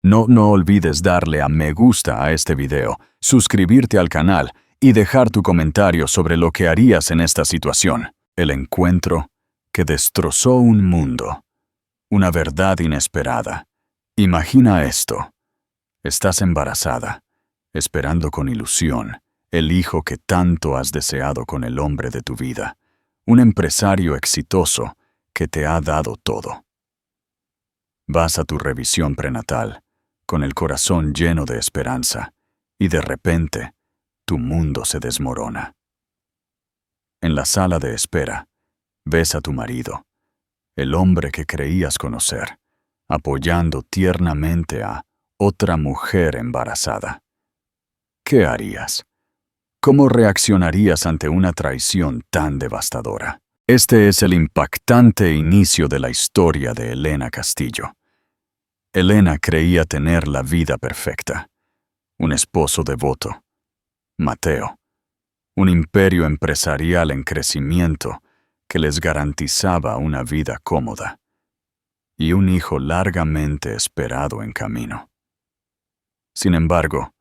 No olvides darle a me gusta a este video, suscribirte al canal y dejar tu comentario sobre lo que harías en esta situación. El encuentro que destrozó un mundo. Una verdad inesperada. Imagina esto. Estás embarazada, esperando con ilusión el hijo que tanto has deseado con el hombre de tu vida, un empresario exitoso que te ha dado todo. Vas a tu revisión prenatal, con el corazón lleno de esperanza, y de repente, tu mundo se desmorona. En la sala de espera, ves a tu marido, el hombre que creías conocer, apoyando tiernamente a otra mujer embarazada. ¿Qué harías? ¿Cómo reaccionarías ante una traición tan devastadora? Este es el impactante inicio de la historia de Elena Castillo. Elena creía tener la vida perfecta, un esposo devoto, Mateo, un imperio empresarial en crecimiento que les garantizaba una vida cómoda, y un hijo largamente esperado en camino. Sin embargo,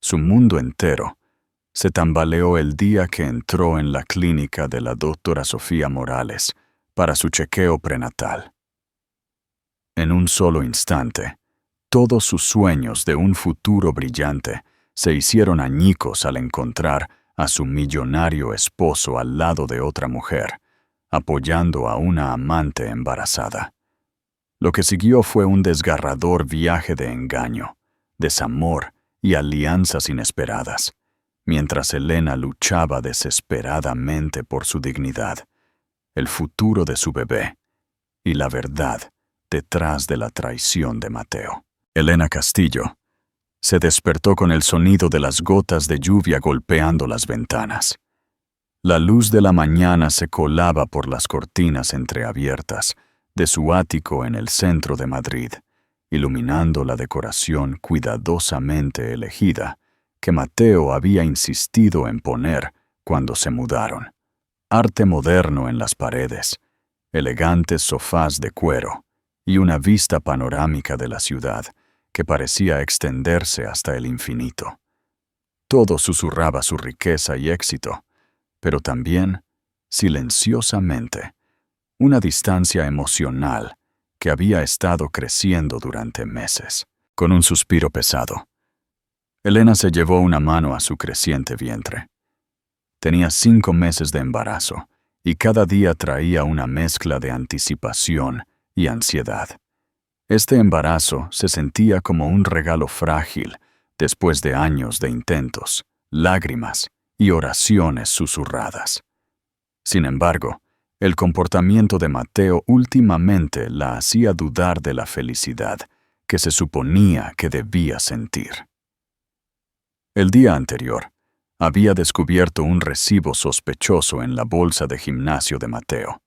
su mundo entero se tambaleó el día que entró en la clínica de la doctora Sofía Morales para su chequeo prenatal. En un solo instante, todos sus sueños de un futuro brillante se hicieron añicos al encontrar a su millonario esposo al lado de otra mujer, apoyando a una amante embarazada. Lo que siguió fue un desgarrador viaje de engaño, desamor y alianzas inesperadas, mientras Elena luchaba desesperadamente por su dignidad, el futuro de su bebé y la verdad detrás de la traición de Mateo. Elena Castillo se despertó con el sonido de las gotas de lluvia golpeando las ventanas. La luz de la mañana se colaba por las cortinas entreabiertas de su ático en el centro de Madrid, iluminando la decoración cuidadosamente elegida que Mateo había insistido en poner cuando se mudaron. Arte moderno en las paredes, elegantes sofás de cuero y una vista panorámica de la ciudad que parecía extenderse hasta el infinito. Todo susurraba su riqueza y éxito, pero también, silenciosamente, una distancia emocional que había estado creciendo durante meses. Con un suspiro pesado, Elena se llevó una mano a su creciente vientre. Tenía 5 meses de embarazo y cada día traía una mezcla de anticipación y ansiedad. Este embarazo se sentía como un regalo frágil después de años de intentos, lágrimas y oraciones susurradas. Sin embargo, el comportamiento de Mateo últimamente la hacía dudar de la felicidad que se suponía que debía sentir. El día anterior, había descubierto un recibo sospechoso en la bolsa de gimnasio de Mateo.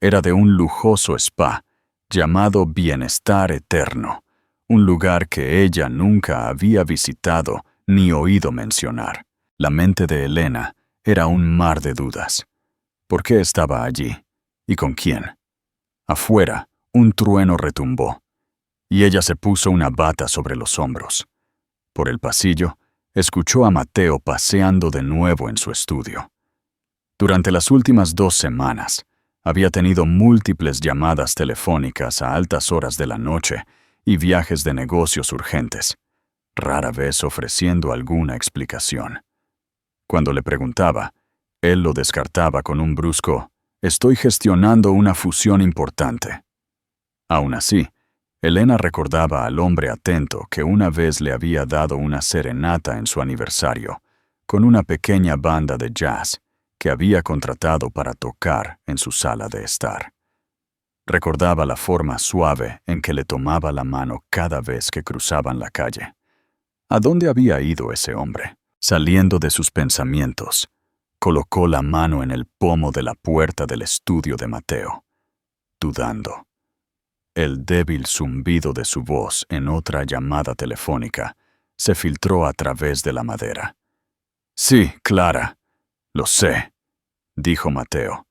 Era de un lujoso spa llamado Bienestar Eterno, un lugar que ella nunca había visitado ni oído mencionar. La mente de Elena era un mar de dudas. ¿Por qué estaba allí? ¿Y con quién? Afuera, un trueno retumbó, y ella se puso una bata sobre los hombros. Por el pasillo, escuchó a Mateo paseando de nuevo en su estudio. Durante las últimas 2 semanas, había tenido múltiples llamadas telefónicas a altas horas de la noche y viajes de negocios urgentes, rara vez ofreciendo alguna explicación. Cuando le preguntaba, él lo descartaba con un brusco: «Estoy gestionando una fusión importante». Aún así, Elena recordaba al hombre atento que una vez le había dado una serenata en su aniversario, con una pequeña banda de jazz que había contratado para tocar en su sala de estar. Recordaba la forma suave en que le tomaba la mano cada vez que cruzaban la calle. ¿A dónde había ido ese hombre? Saliendo de sus pensamientos, colocó la mano en el pomo de la puerta del estudio de Mateo, dudando. El débil zumbido de su voz en otra llamada telefónica se filtró a través de la madera. «Sí, Clara, lo sé», dijo Mateo,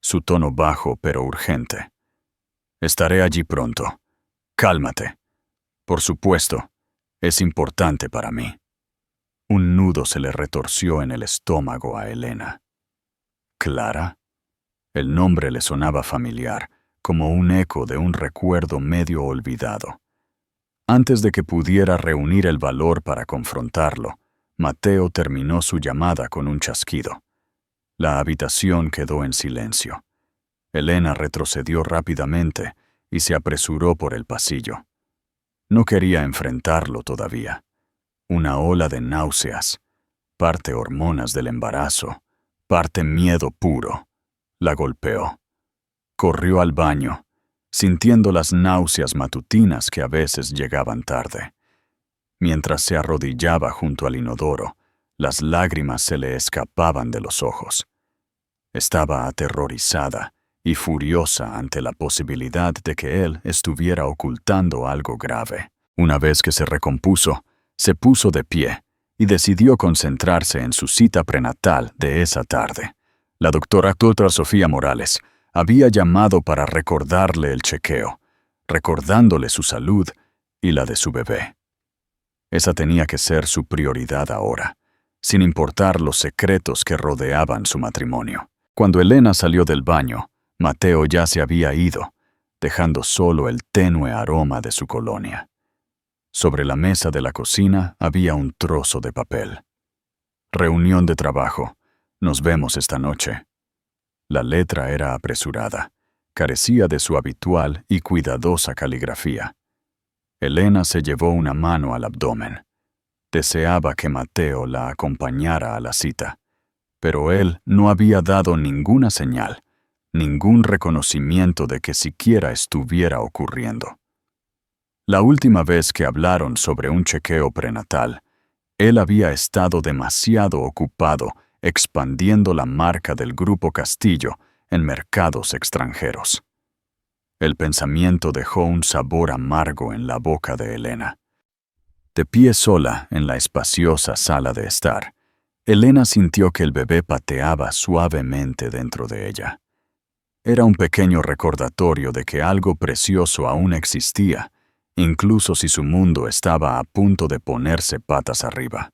su tono bajo pero urgente. «Estaré allí pronto. Cálmate. Por supuesto, es importante para mí. Un nudo se le retorció en el estómago a Elena. ¿Clara? El nombre le sonaba familiar, como un eco de un recuerdo medio olvidado. Antes de que pudiera reunir el valor para confrontarlo, Mateo terminó su llamada con un chasquido. La habitación quedó en silencio. Elena retrocedió rápidamente y se apresuró por el pasillo. No quería enfrentarlo todavía. Una ola de náuseas, parte hormonas del embarazo, parte miedo puro, la golpeó. Corrió al baño, sintiendo las náuseas matutinas que a veces llegaban tarde. Mientras se arrodillaba junto al inodoro, las lágrimas se le escapaban de los ojos. Estaba aterrorizada y furiosa ante la posibilidad de que él estuviera ocultando algo grave. Una vez que se recompuso, se puso de pie y decidió concentrarse en su cita prenatal de esa tarde. La doctora Sofía Morales había llamado para recordarle el chequeo, recordándole su salud y la de su bebé. Esa tenía que ser su prioridad ahora, sin importar los secretos que rodeaban su matrimonio. Cuando Elena salió del baño, Mateo ya se había ido, dejando solo el tenue aroma de su colonia. Sobre la mesa de la cocina había un trozo de papel. Reunión de trabajo. Nos vemos esta noche. La letra era apresurada, carecía de su habitual y cuidadosa caligrafía. Elena se llevó una mano al abdomen. Deseaba que Mateo la acompañara a la cita, pero él no había dado ninguna señal, ningún reconocimiento de que siquiera estuviera ocurriendo. La última vez que hablaron sobre un chequeo prenatal, él había estado demasiado ocupado expandiendo la marca del Grupo Castillo en mercados extranjeros. El pensamiento dejó un sabor amargo en la boca de Elena. De pie sola en la espaciosa sala de estar, Elena sintió que el bebé pateaba suavemente dentro de ella. Era un pequeño recordatorio de que algo precioso aún existía, incluso si su mundo estaba a punto de ponerse patas arriba.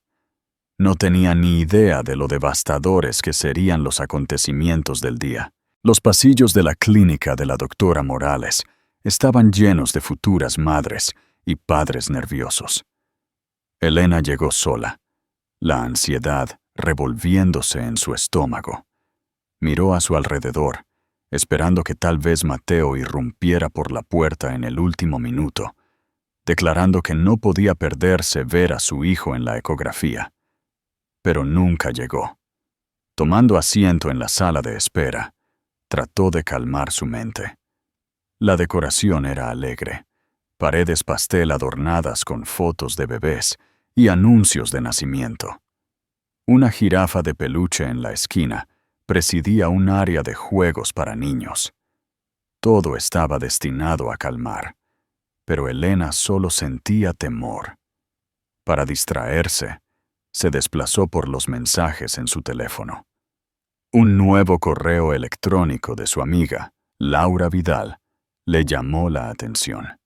No tenía ni idea de lo devastadores que serían los acontecimientos del día. Los pasillos de la clínica de la doctora Morales estaban llenos de futuras madres y padres nerviosos. Elena llegó sola, la ansiedad revolviéndose en su estómago. Miró a su alrededor, esperando que tal vez Mateo irrumpiera por la puerta en el último minuto, declarando que no podía perderse ver a su hijo en la ecografía. Pero nunca llegó. Tomando asiento en la sala de espera, trató de calmar su mente. La decoración era alegre, paredes pastel adornadas con fotos de bebés y anuncios de nacimiento. Una jirafa de peluche en la esquina presidía un área de juegos para niños. Todo estaba destinado a calmar, pero Elena solo sentía temor. Para distraerse, se desplazó por los mensajes en su teléfono. Un nuevo correo electrónico de su amiga, Laura Vidal, le llamó la atención.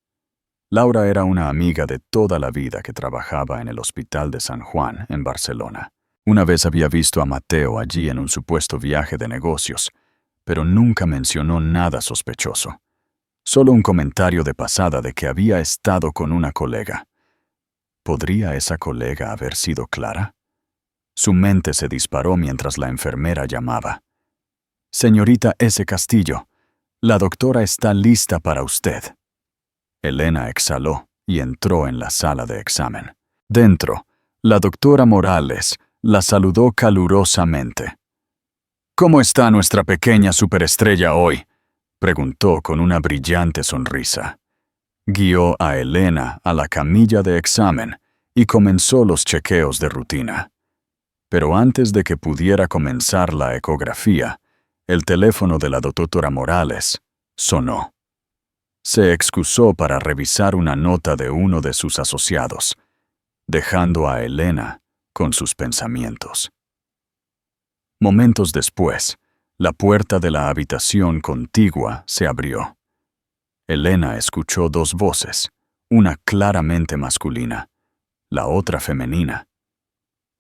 Laura era una amiga de toda la vida que trabajaba en el Hospital de San Juan, en Barcelona. Una vez había visto a Mateo allí en un supuesto viaje de negocios, pero nunca mencionó nada sospechoso. Solo un comentario de pasada de que había estado con una colega. ¿Podría esa colega haber sido Clara? Su mente se disparó mientras la enfermera llamaba. «Señorita S. Castillo, la doctora está lista para usted». Elena exhaló y entró en la sala de examen. Dentro, la doctora Morales la saludó calurosamente. «¿Cómo está nuestra pequeña superestrella hoy?», preguntó con una brillante sonrisa. Guió a Elena a la camilla de examen y comenzó los chequeos de rutina. Pero antes de que pudiera comenzar la ecografía, el teléfono de la doctora Morales sonó. Se excusó para revisar una nota de uno de sus asociados, dejando a Elena con sus pensamientos. Momentos después, la puerta de la habitación contigua se abrió. Elena escuchó dos voces, Una claramente masculina, la otra femenina.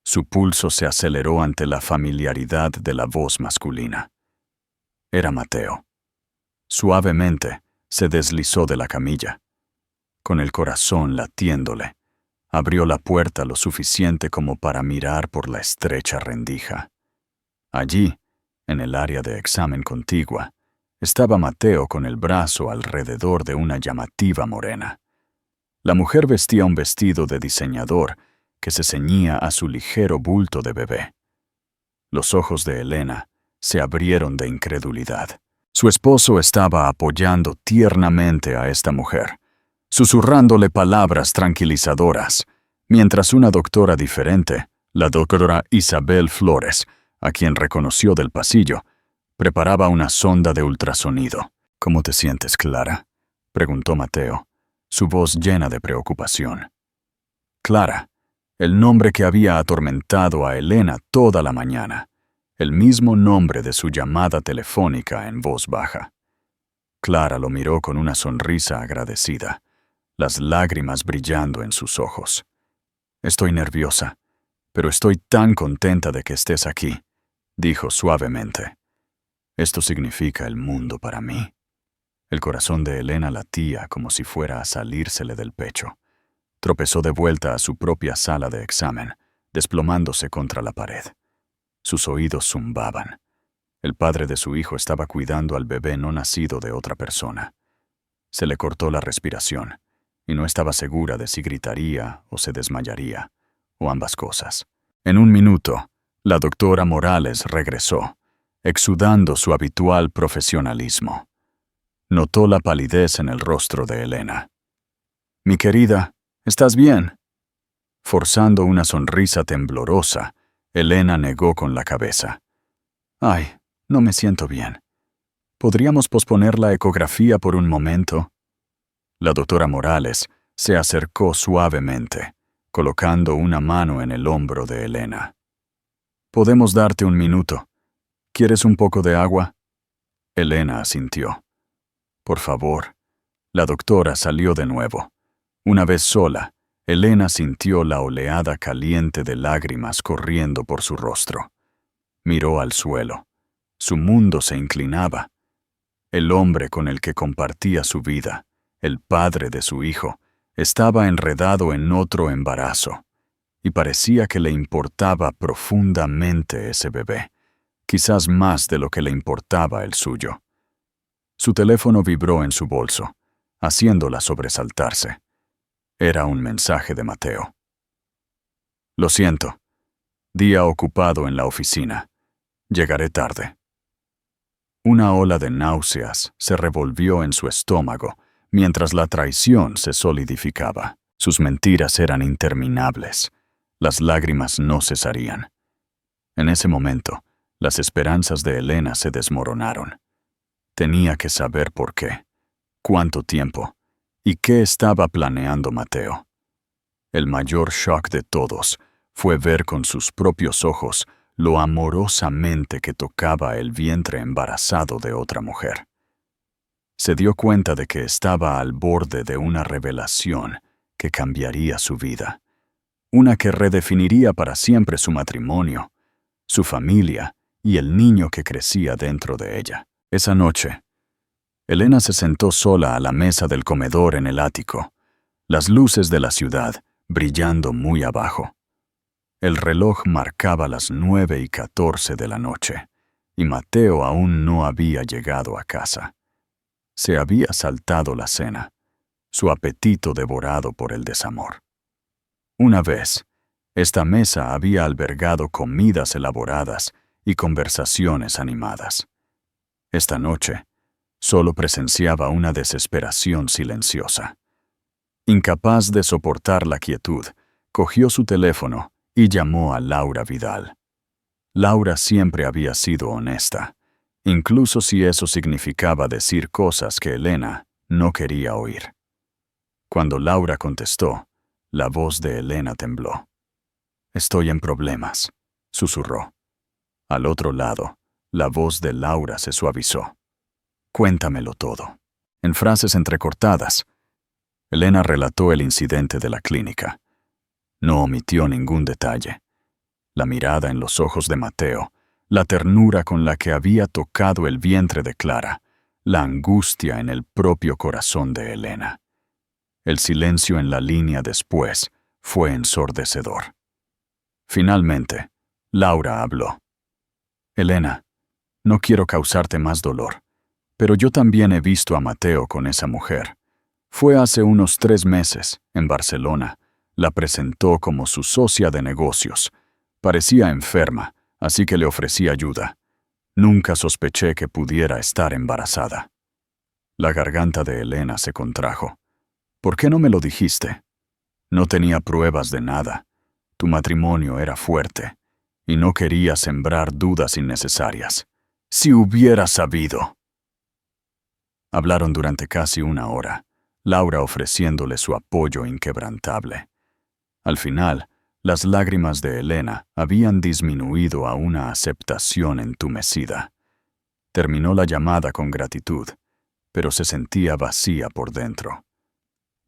Su pulso se aceleró ante la familiaridad de la voz masculina. Era Mateo. Suavemente se deslizó de la camilla. Con el corazón latiéndole, abrió la puerta lo suficiente como para mirar por la estrecha rendija. Allí, en el área de examen contigua, estaba Mateo con el brazo alrededor de una llamativa morena. La mujer vestía un vestido de diseñador que se ceñía a su ligero bulto de bebé. Los ojos de Elena se abrieron de incredulidad. Su esposo estaba apoyando tiernamente a esta mujer, susurrándole palabras tranquilizadoras, mientras una doctora diferente, la doctora Isabel Flores, a quien reconoció del pasillo, preparaba una sonda de ultrasonido. ¿Cómo te sientes, Clara?, preguntó Mateo, su voz llena de preocupación. Clara, el nombre que había atormentado a Elena toda la mañana, el mismo nombre de su llamada telefónica en voz baja. Clara lo miró con una sonrisa agradecida, las lágrimas brillando en sus ojos. «Estoy nerviosa, pero estoy tan contenta de que estés aquí», dijo suavemente. «Esto significa el mundo para mí». El corazón de Elena latía como si fuera a salírsele del pecho. Tropezó de vuelta a su propia sala de examen, desplomándose contra la pared. Sus oídos zumbaban. El padre de su hijo estaba cuidando al bebé no nacido de otra persona. Se le cortó la respiración, y no estaba segura de si gritaría o se desmayaría, o ambas cosas. En un minuto, la doctora Morales regresó, exudando su habitual profesionalismo. Notó la palidez en el rostro de Elena. «Mi querida, ¿estás bien?». Forzando una sonrisa temblorosa, Elena negó con la cabeza. «Ay, no me siento bien. ¿Podríamos posponer la ecografía por un momento?». La doctora Morales se acercó suavemente, colocando una mano en el hombro de Elena. «Podemos darte un minuto. ¿Quieres un poco de agua?». Elena asintió. «Por favor». La doctora salió de nuevo. Una vez sola, Elena sintió la oleada caliente de lágrimas corriendo por su rostro. Miró al suelo. Su mundo se inclinaba. El hombre con el que compartía su vida, el padre de su hijo, estaba enredado en otro embarazo, y parecía que le importaba profundamente ese bebé, quizás más de lo que le importaba el suyo. Su teléfono vibró en su bolso, haciéndola sobresaltarse. Era un mensaje de Mateo. «Lo siento. Día ocupado en la oficina. Llegaré tarde». Una ola de náuseas se revolvió en su estómago mientras la traición se solidificaba. Sus mentiras eran interminables. Las lágrimas no cesarían. En ese momento, las esperanzas de Elena se desmoronaron. Tenía que saber por qué, cuánto tiempo y qué estaba planeando Mateo. El mayor shock de todos fue ver con sus propios ojos lo amorosamente que tocaba el vientre embarazado de otra mujer. Se dio cuenta de que estaba al borde de una revelación que cambiaría su vida, una que redefiniría para siempre su matrimonio, su familia y el niño que crecía dentro de ella. Esa noche, Elena se sentó sola a la mesa del comedor en el ático, las luces de la ciudad brillando muy abajo. El reloj marcaba las 9:14 de la noche, y Mateo aún no había llegado a casa. Se había saltado la cena, su apetito devorado por el desamor. Una vez, esta mesa había albergado comidas elaboradas y conversaciones animadas. Esta noche, solo presenciaba una desesperación silenciosa. Incapaz de soportar la quietud, cogió su teléfono y llamó a Laura Vidal. Laura siempre había sido honesta, incluso si eso significaba decir cosas que Elena no quería oír. Cuando Laura contestó, la voz de Elena tembló. «Estoy en problemas», susurró. Al otro lado, la voz de Laura se suavizó. «Cuéntamelo todo». En frases entrecortadas, Elena relató el incidente de la clínica. No omitió ningún detalle. La mirada en los ojos de Mateo, la ternura con la que había tocado el vientre de Clara, la angustia en el propio corazón de Elena. El silencio en la línea después fue ensordecedor. Finalmente, Laura habló. Elena, no quiero causarte más dolor, pero yo también he visto a Mateo con esa mujer. Fue hace unos 3 meses, en Barcelona. La presentó como su socia de negocios. Parecía enferma, así que le ofrecí ayuda. Nunca sospeché que pudiera estar embarazada. La garganta de Elena se contrajo. ¿Por qué no me lo dijiste? No tenía pruebas de nada. Tu matrimonio era fuerte, y no quería sembrar dudas innecesarias. Si hubiera sabido. Hablaron durante casi 1 hora, Laura ofreciéndole su apoyo inquebrantable. Al final, las lágrimas de Elena habían disminuido a una aceptación entumecida. Terminó la llamada con gratitud, pero se sentía vacía por dentro.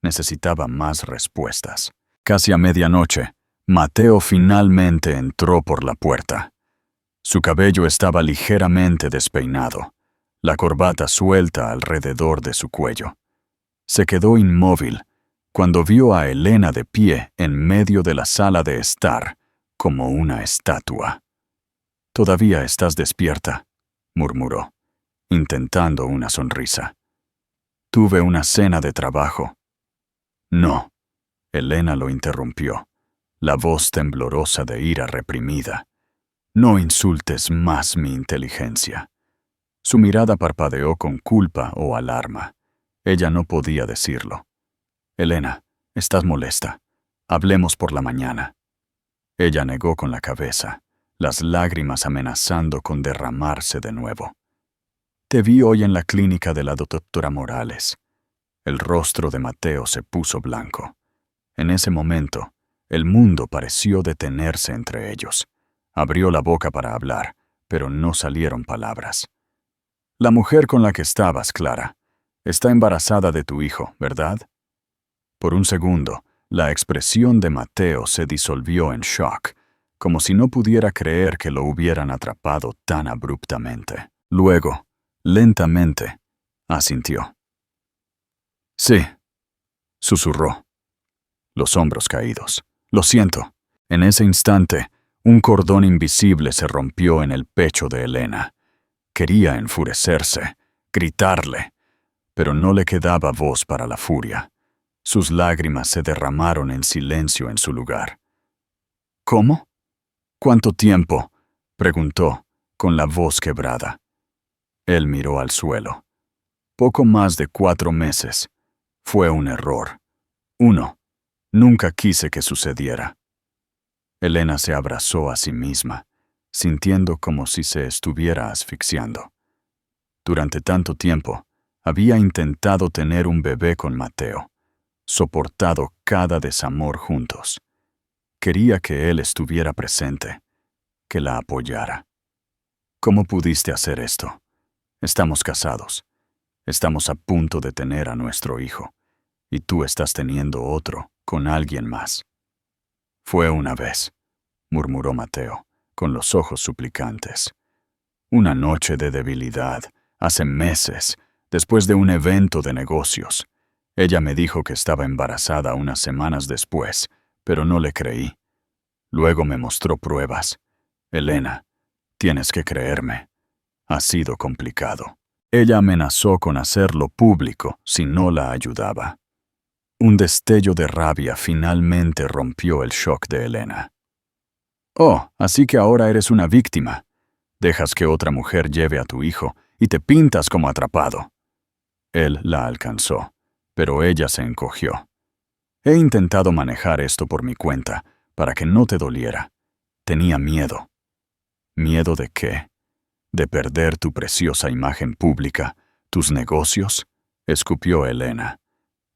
Necesitaba más respuestas. Casi a medianoche, Mateo finalmente entró por la puerta. Su cabello estaba ligeramente despeinado, la corbata suelta alrededor de su cuello. Se quedó inmóvil cuando vio a Elena de pie en medio de la sala de estar, como una estatua. «Todavía estás despierta», murmuró, intentando una sonrisa. «Tuve una cena de trabajo». «No», Elena lo interrumpió, la voz temblorosa de ira reprimida. «No insultes más mi inteligencia». Su mirada parpadeó con culpa o alarma. Ella no podía decirlo. «Elena, estás molesta. Hablemos por la mañana». Ella negó con la cabeza, las lágrimas amenazando con derramarse de nuevo. «Te vi hoy en la clínica de la doctora Morales». El rostro de Mateo se puso blanco. En ese momento, el mundo pareció detenerse entre ellos. Abrió la boca para hablar, pero no salieron palabras. «La mujer con la que estabas, Clara, está embarazada de tu hijo, ¿verdad?» Por un segundo, la expresión de Mateo se disolvió en shock, como si no pudiera creer que lo hubieran atrapado tan abruptamente. Luego, lentamente, asintió. «Sí», susurró, los hombros caídos. «Lo siento». En ese instante, un cordón invisible se rompió en el pecho de Elena. Quería enfurecerse, gritarle, pero no le quedaba voz para la furia. Sus lágrimas se derramaron en silencio en su lugar. «¿Cómo? ¿Cuánto tiempo?», preguntó, con la voz quebrada. Él miró al suelo. «Poco más de 4 meses. Fue un error. Nunca quise que sucediera». Elena se abrazó a sí misma, sintiendo como si se estuviera asfixiando. Durante tanto tiempo, había intentado tener un bebé con Mateo, soportado cada desamor juntos. Quería que él estuviera presente, que la apoyara. «¿Cómo pudiste hacer esto? Estamos casados. Estamos a punto de tener a nuestro hijo, y tú estás teniendo otro con alguien más». «Fue una vez», murmuró Mateo, con los ojos suplicantes. «Una noche de debilidad, hace meses, después de un evento de negocios. Ella me dijo que estaba embarazada unas semanas después, pero no le creí. Luego me mostró pruebas. Elena, tienes que creerme. Ha sido complicado». Ella amenazó con hacerlo público si no la ayudaba. Un destello de rabia finalmente rompió el shock de Elena. «Oh, así que ahora eres una víctima. Dejas que otra mujer lleve a tu hijo y te pintas como atrapado». Él la alcanzó, pero ella se encogió. «He intentado manejar esto por mi cuenta, para que no te doliera. Tenía miedo». «¿Miedo de qué? ¿De perder tu preciosa imagen pública, tus negocios?», escupió Elena.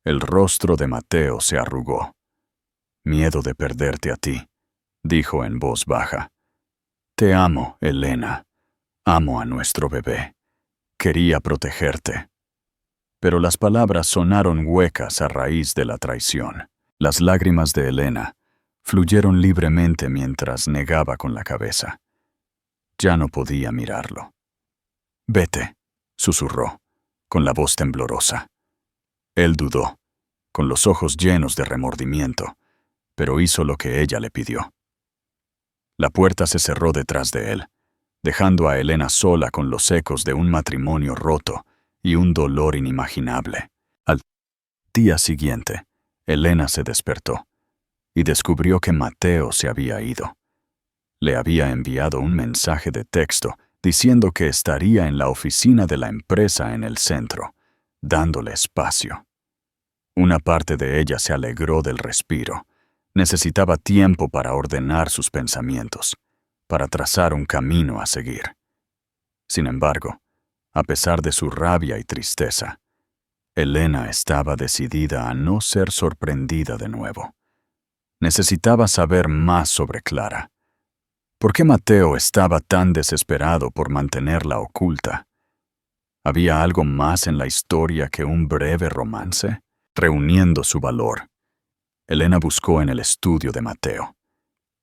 El rostro de Mateo se arrugó. «Miedo de perderte a ti», dijo en voz baja. «Te amo, Elena. Amo a nuestro bebé. Quería protegerte». pero las palabras sonaron huecas a raíz de la traición. Las lágrimas de Elena fluyeron libremente mientras negaba con la cabeza. Ya no podía mirarlo. «Vete», susurró, con la voz temblorosa. Él dudó, con los ojos llenos de remordimiento, pero hizo lo que ella le pidió. La puerta se cerró detrás de él, dejando a Elena sola con los ecos de un matrimonio roto y un dolor inimaginable. Al día siguiente, Elena se despertó y descubrió que Mateo se había ido. Le había enviado un mensaje de texto diciendo que estaría en la oficina de la empresa en el centro, dándole espacio. Una parte de ella se alegró del respiro. Necesitaba tiempo para ordenar sus pensamientos, para trazar un camino a seguir. Sin embargo, a pesar de su rabia y tristeza, Elena estaba decidida a no ser sorprendida de nuevo. Necesitaba saber más sobre Clara. ¿Por qué Mateo estaba tan desesperado por mantenerla oculta? ¿Había algo más en la historia que un breve romance? Reuniendo su valor, Elena buscó en el estudio de Mateo.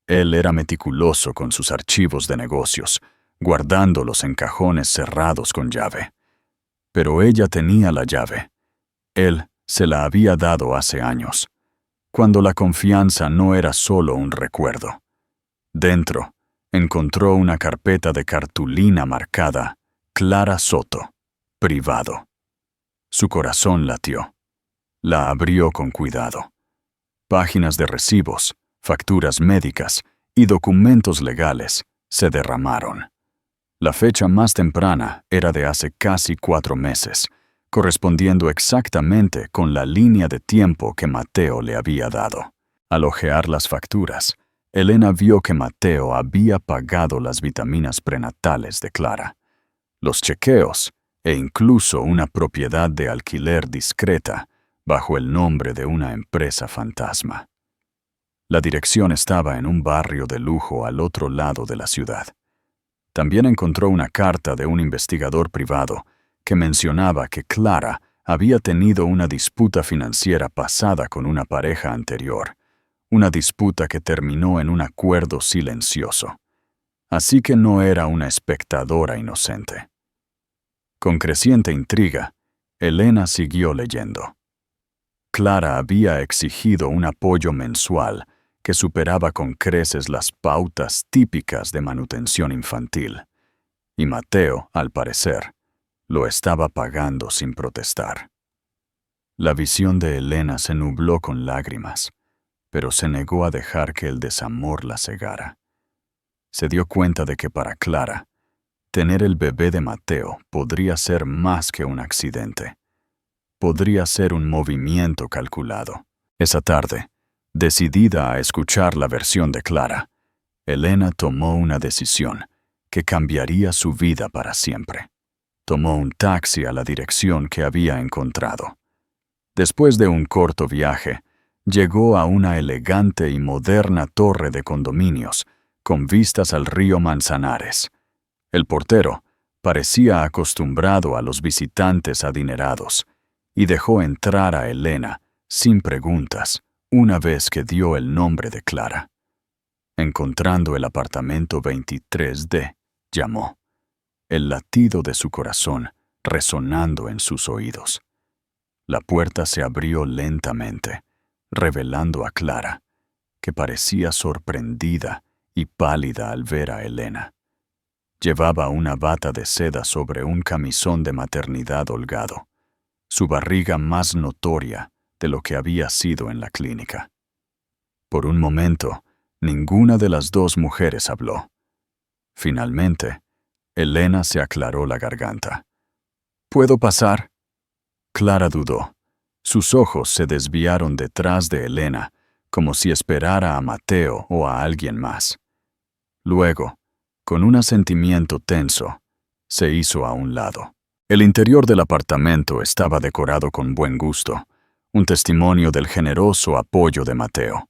Él era meticuloso con sus archivos de negocios, guardándolos en cajones cerrados con llave. Pero ella tenía la llave. Él se la había dado hace años, cuando la confianza no era solo un recuerdo. Dentro, encontró una carpeta de cartulina marcada Clara Soto, privado. Su corazón latió. La abrió con cuidado. Páginas de recibos, facturas médicas y documentos legales se derramaron. La fecha más temprana era de hace casi 4 meses, correspondiendo exactamente con la línea de tiempo que Mateo le había dado. Al hojear las facturas, Elena vio que Mateo había pagado las vitaminas prenatales de Clara, los chequeos e incluso una propiedad de alquiler discreta bajo el nombre de una empresa fantasma. La dirección estaba en un barrio de lujo al otro lado de la ciudad. También encontró una carta de un investigador privado que mencionaba que Clara había tenido una disputa financiera pasada con una pareja anterior, una disputa que terminó en un acuerdo silencioso. Así que no era una espectadora inocente. Con creciente intriga, Elena siguió leyendo. Clara había exigido un apoyo mensual que superaba con creces las pautas típicas de manutención infantil, y Mateo, al parecer, lo estaba pagando sin protestar. La visión de Elena se nubló con lágrimas, pero se negó a dejar que el desamor la cegara. Se dio cuenta de que para Clara, tener el bebé de Mateo podría ser más que un accidente. Podría ser un movimiento calculado. Esa tarde, decidida a escuchar la versión de Clara, Elena tomó una decisión que cambiaría su vida para siempre. Tomó un taxi a la dirección que había encontrado. Después de un corto viaje, llegó a una elegante y moderna torre de condominios con vistas al río Manzanares. El portero parecía acostumbrado a los visitantes adinerados y dejó entrar a Elena sin preguntas una vez que dio el nombre de Clara. Encontrando el apartamento 23D, llamó, el latido de su corazón resonando en sus oídos. La puerta se abrió lentamente, revelando a Clara, que parecía sorprendida y pálida al ver a Elena. Llevaba una bata de seda sobre un camisón de maternidad holgado, su barriga más notoria de lo que había sido en la clínica. Por un momento, ninguna de las dos mujeres habló. Finalmente, Elena se aclaró la garganta. ¿Puedo pasar? Clara dudó. Sus ojos se desviaron detrás de Elena, como si esperara a Mateo o a alguien más. Luego, con un asentimiento tenso, se hizo a un lado. El interior del apartamento estaba decorado con buen gusto, un testimonio del generoso apoyo de Mateo.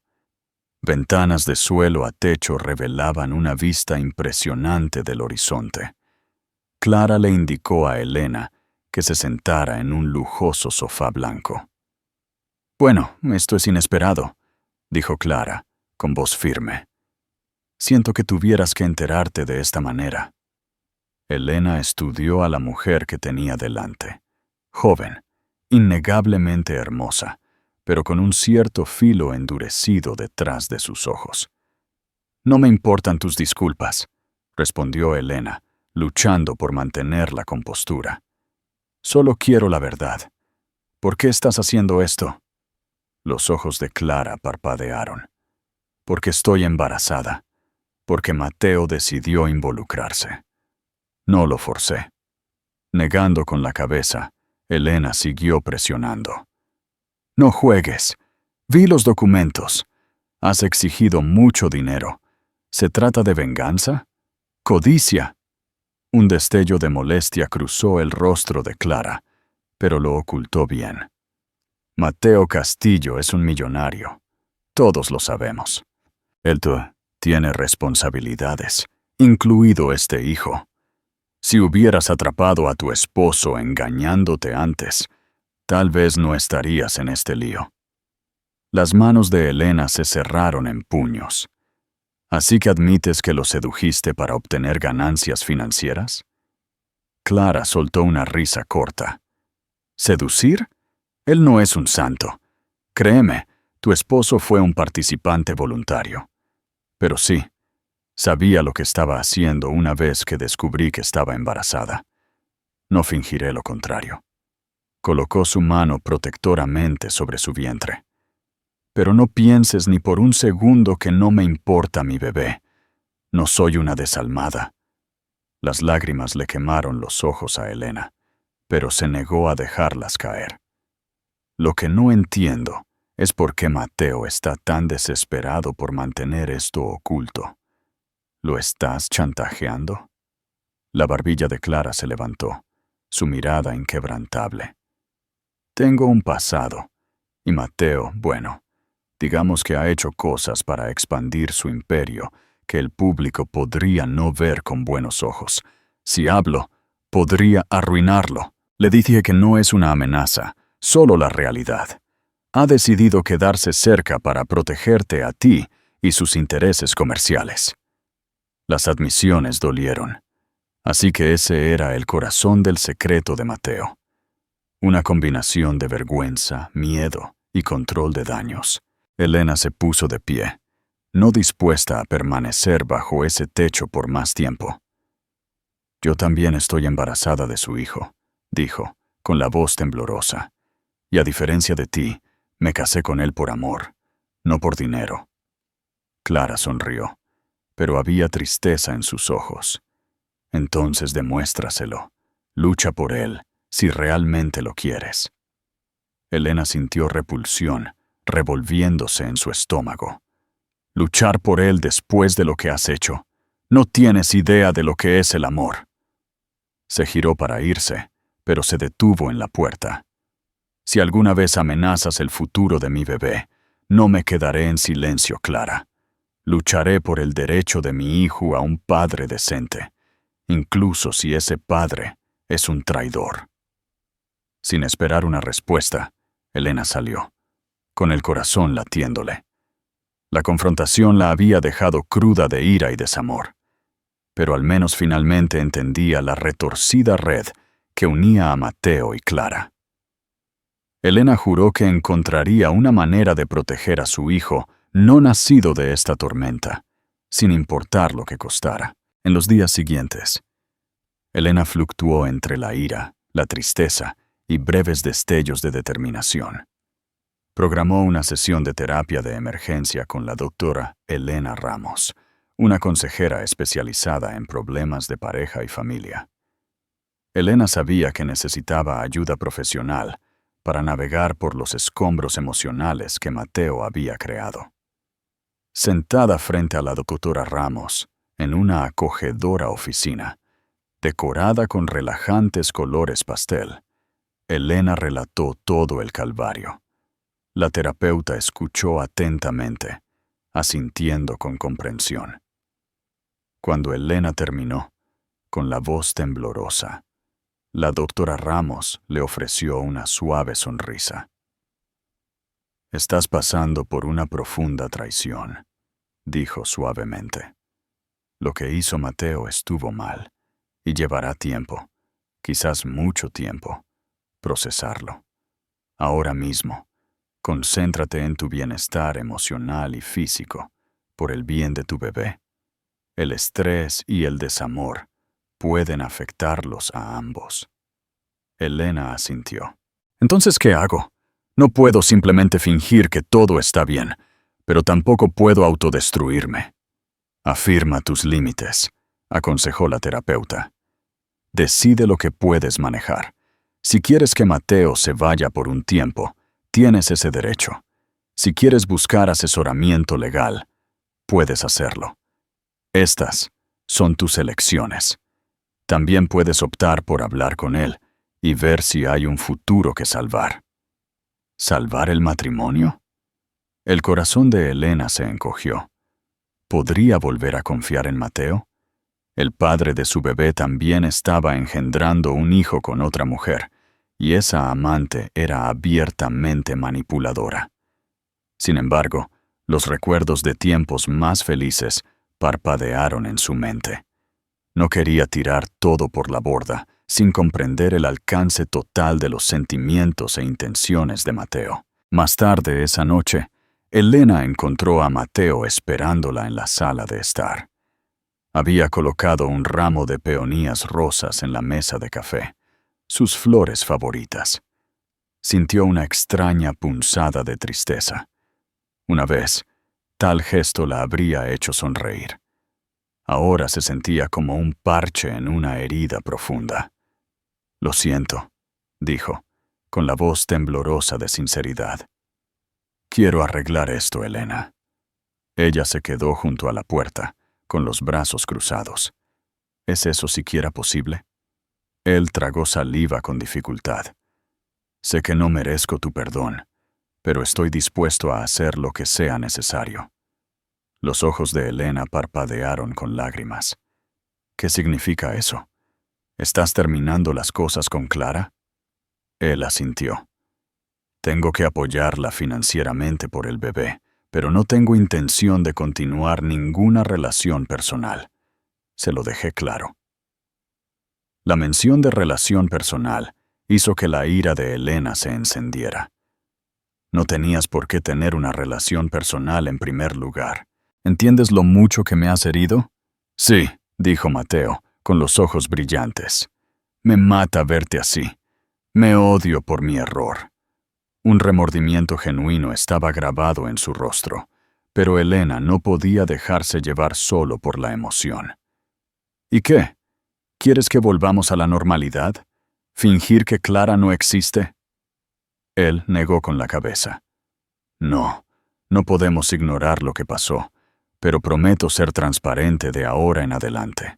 Ventanas de suelo a techo revelaban una vista impresionante del horizonte. Clara le indicó a Elena que se sentara en un lujoso sofá blanco. «Bueno, esto es inesperado», dijo Clara, con voz firme. «Siento que tuvieras que enterarte de esta manera». Elena estudió a la mujer que tenía delante. Joven, innegablemente hermosa, pero con un cierto filo endurecido detrás de sus ojos. «No me importan tus disculpas», respondió Elena, luchando por mantener la compostura. «Solo quiero la verdad. ¿Por qué estás haciendo esto?» Los ojos de Clara parpadearon. «Porque estoy embarazada. Porque Mateo decidió involucrarse. No lo forcé». Negando con la cabeza, Elena siguió presionando. «No juegues. Vi los documentos. Has exigido mucho dinero. ¿Se trata de venganza? ¿Codicia?» Un destello de molestia cruzó el rostro de Clara, pero lo ocultó bien. «Mateo Castillo es un millonario. Todos lo sabemos. Él tiene responsabilidades, incluido este hijo. Si hubieras atrapado a tu esposo engañándote antes, tal vez no estarías en este lío». Las manos de Elena se cerraron en puños. «¿Así que admites que lo sedujiste para obtener ganancias financieras?» Clara soltó una risa corta. «¿Seducir? Él no es un santo. Créeme, tu esposo fue un participante voluntario. Pero sí, sabía lo que estaba haciendo una vez que descubrí que estaba embarazada. No fingiré lo contrario». Colocó su mano protectoramente sobre su vientre. «Pero no pienses ni por un segundo que no me importa mi bebé. No soy una desalmada». Las lágrimas le quemaron los ojos a Elena, pero se negó a dejarlas caer. «Lo que no entiendo es por qué Mateo está tan desesperado por mantener esto oculto. ¿Lo estás chantajeando?» La barbilla de Clara se levantó, su mirada inquebrantable. «Tengo un pasado, y Mateo, bueno, digamos que ha hecho cosas para expandir su imperio que el público podría no ver con buenos ojos. Si hablo, podría arruinarlo. Le dije que no es una amenaza, solo la realidad. Ha decidido quedarse cerca para protegerte a ti y sus intereses comerciales». Las admisiones dolieron. Así que ese era el corazón del secreto de Mateo. Una combinación de vergüenza, miedo y control de daños. Elena se puso de pie, no dispuesta a permanecer bajo ese techo por más tiempo. «Yo también estoy embarazada de su hijo», dijo, con la voz temblorosa. «Y a diferencia de ti, me casé con él por amor, no por dinero». Clara sonrió, pero había tristeza en sus ojos. «Entonces demuéstraselo. Lucha por él, si realmente lo quieres». Elena sintió repulsión, revolviéndose en su estómago. «Luchar por él después de lo que has hecho. No tienes idea de lo que es el amor». Se giró para irse, pero se detuvo en la puerta. «Si alguna vez amenazas el futuro de mi bebé, no me quedaré en silencio, Clara. Lucharé por el derecho de mi hijo a un padre decente, incluso si ese padre es un traidor». Sin esperar una respuesta, Elena salió, con el corazón latiéndole. La confrontación la había dejado cruda de ira y desamor, pero al menos finalmente entendía la retorcida red que unía a Mateo y Clara. Elena juró que encontraría una manera de proteger a su hijo no nacido de esta tormenta, sin importar lo que costara. En los días siguientes, Elena fluctuó entre la ira, la tristeza y breves destellos de determinación. Programó una sesión de terapia de emergencia con la doctora Elena Ramos, una consejera especializada en problemas de pareja y familia. Elena sabía que necesitaba ayuda profesional para navegar por los escombros emocionales que Mateo había creado. Sentada frente a la doctora Ramos, en una acogedora oficina, decorada con relajantes colores pastel, Elena relató todo el calvario. La terapeuta escuchó atentamente, asintiendo con comprensión. Cuando Elena terminó, con la voz temblorosa, La doctora Ramos le ofreció una suave sonrisa. «Estás pasando por una profunda traición», dijo suavemente. «Lo que hizo Mateo estuvo mal, y llevará tiempo, quizás mucho tiempo, procesarlo. Ahora mismo, concéntrate en tu bienestar emocional y físico, por el bien de tu bebé. El estrés y el desamor pueden afectarlos a ambos». Elena asintió. «Entonces, ¿qué hago? No puedo simplemente fingir que todo está bien, pero tampoco puedo autodestruirme». «Afirma tus límites», aconsejó la terapeuta. «Decide lo que puedes manejar. Si quieres que Mateo se vaya por un tiempo, tienes ese derecho. Si quieres buscar asesoramiento legal, puedes hacerlo. Estas son tus elecciones. También puedes optar por hablar con él y ver si hay un futuro que salvar». ¿Salvar el matrimonio? El corazón de Elena se encogió. ¿Podría volver a confiar en Mateo? El padre de su bebé también estaba engendrando un hijo con otra mujer, y esa amante era abiertamente manipuladora. Sin embargo, los recuerdos de tiempos más felices parpadearon en su mente. No quería tirar todo por la borda, sin comprender el alcance total de los sentimientos e intenciones de Mateo. Más tarde esa noche, Elena encontró a Mateo esperándola en la sala de estar. Había colocado un ramo de peonías rosas en la mesa de café, sus flores favoritas. Sintió una extraña punzada de tristeza. Una vez, tal gesto la habría hecho sonreír. Ahora se sentía como un parche en una herida profunda. «Lo siento», dijo, con la voz temblorosa de sinceridad. «Quiero arreglar esto, Elena». Ella se quedó junto a la puerta, con los brazos cruzados. ¿Es eso siquiera posible? Él tragó saliva con dificultad. «Sé que no merezco tu perdón, pero estoy dispuesto a hacer lo que sea necesario». Los ojos de Elena parpadearon con lágrimas. «¿Qué significa eso? ¿Estás terminando las cosas con Clara?» Él asintió. «Tengo que apoyarla financieramente por el bebé, pero no tengo intención de continuar ninguna relación personal. Se lo dejé claro». La mención de relación personal hizo que la ira de Elena se encendiera. «No tenías por qué tener una relación personal en primer lugar. ¿Entiendes lo mucho que me has herido?» «Sí», dijo Mateo, con los ojos brillantes. «Me mata verte así. Me odio por mi error». Un remordimiento genuino estaba grabado en su rostro, pero Elena no podía dejarse llevar solo por la emoción. «¿Y qué? ¿Quieres que volvamos a la normalidad? ¿Fingir que Clara no existe?» Él negó con la cabeza. «No, no podemos ignorar lo que pasó, pero prometo ser transparente de ahora en adelante.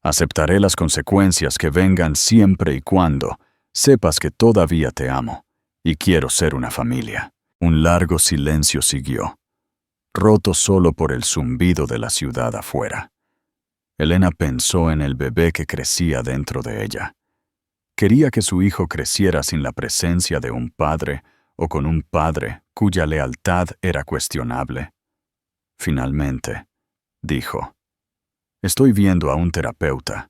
Aceptaré las consecuencias que vengan siempre y cuando sepas que todavía te amo y quiero ser una familia». Un largo silencio siguió, roto solo por el zumbido de la ciudad afuera. Elena pensó en el bebé que crecía dentro de ella. Quería que su hijo creciera sin la presencia de un padre o con un padre cuya lealtad era cuestionable. Finalmente, dijo: «Estoy viendo a un terapeuta.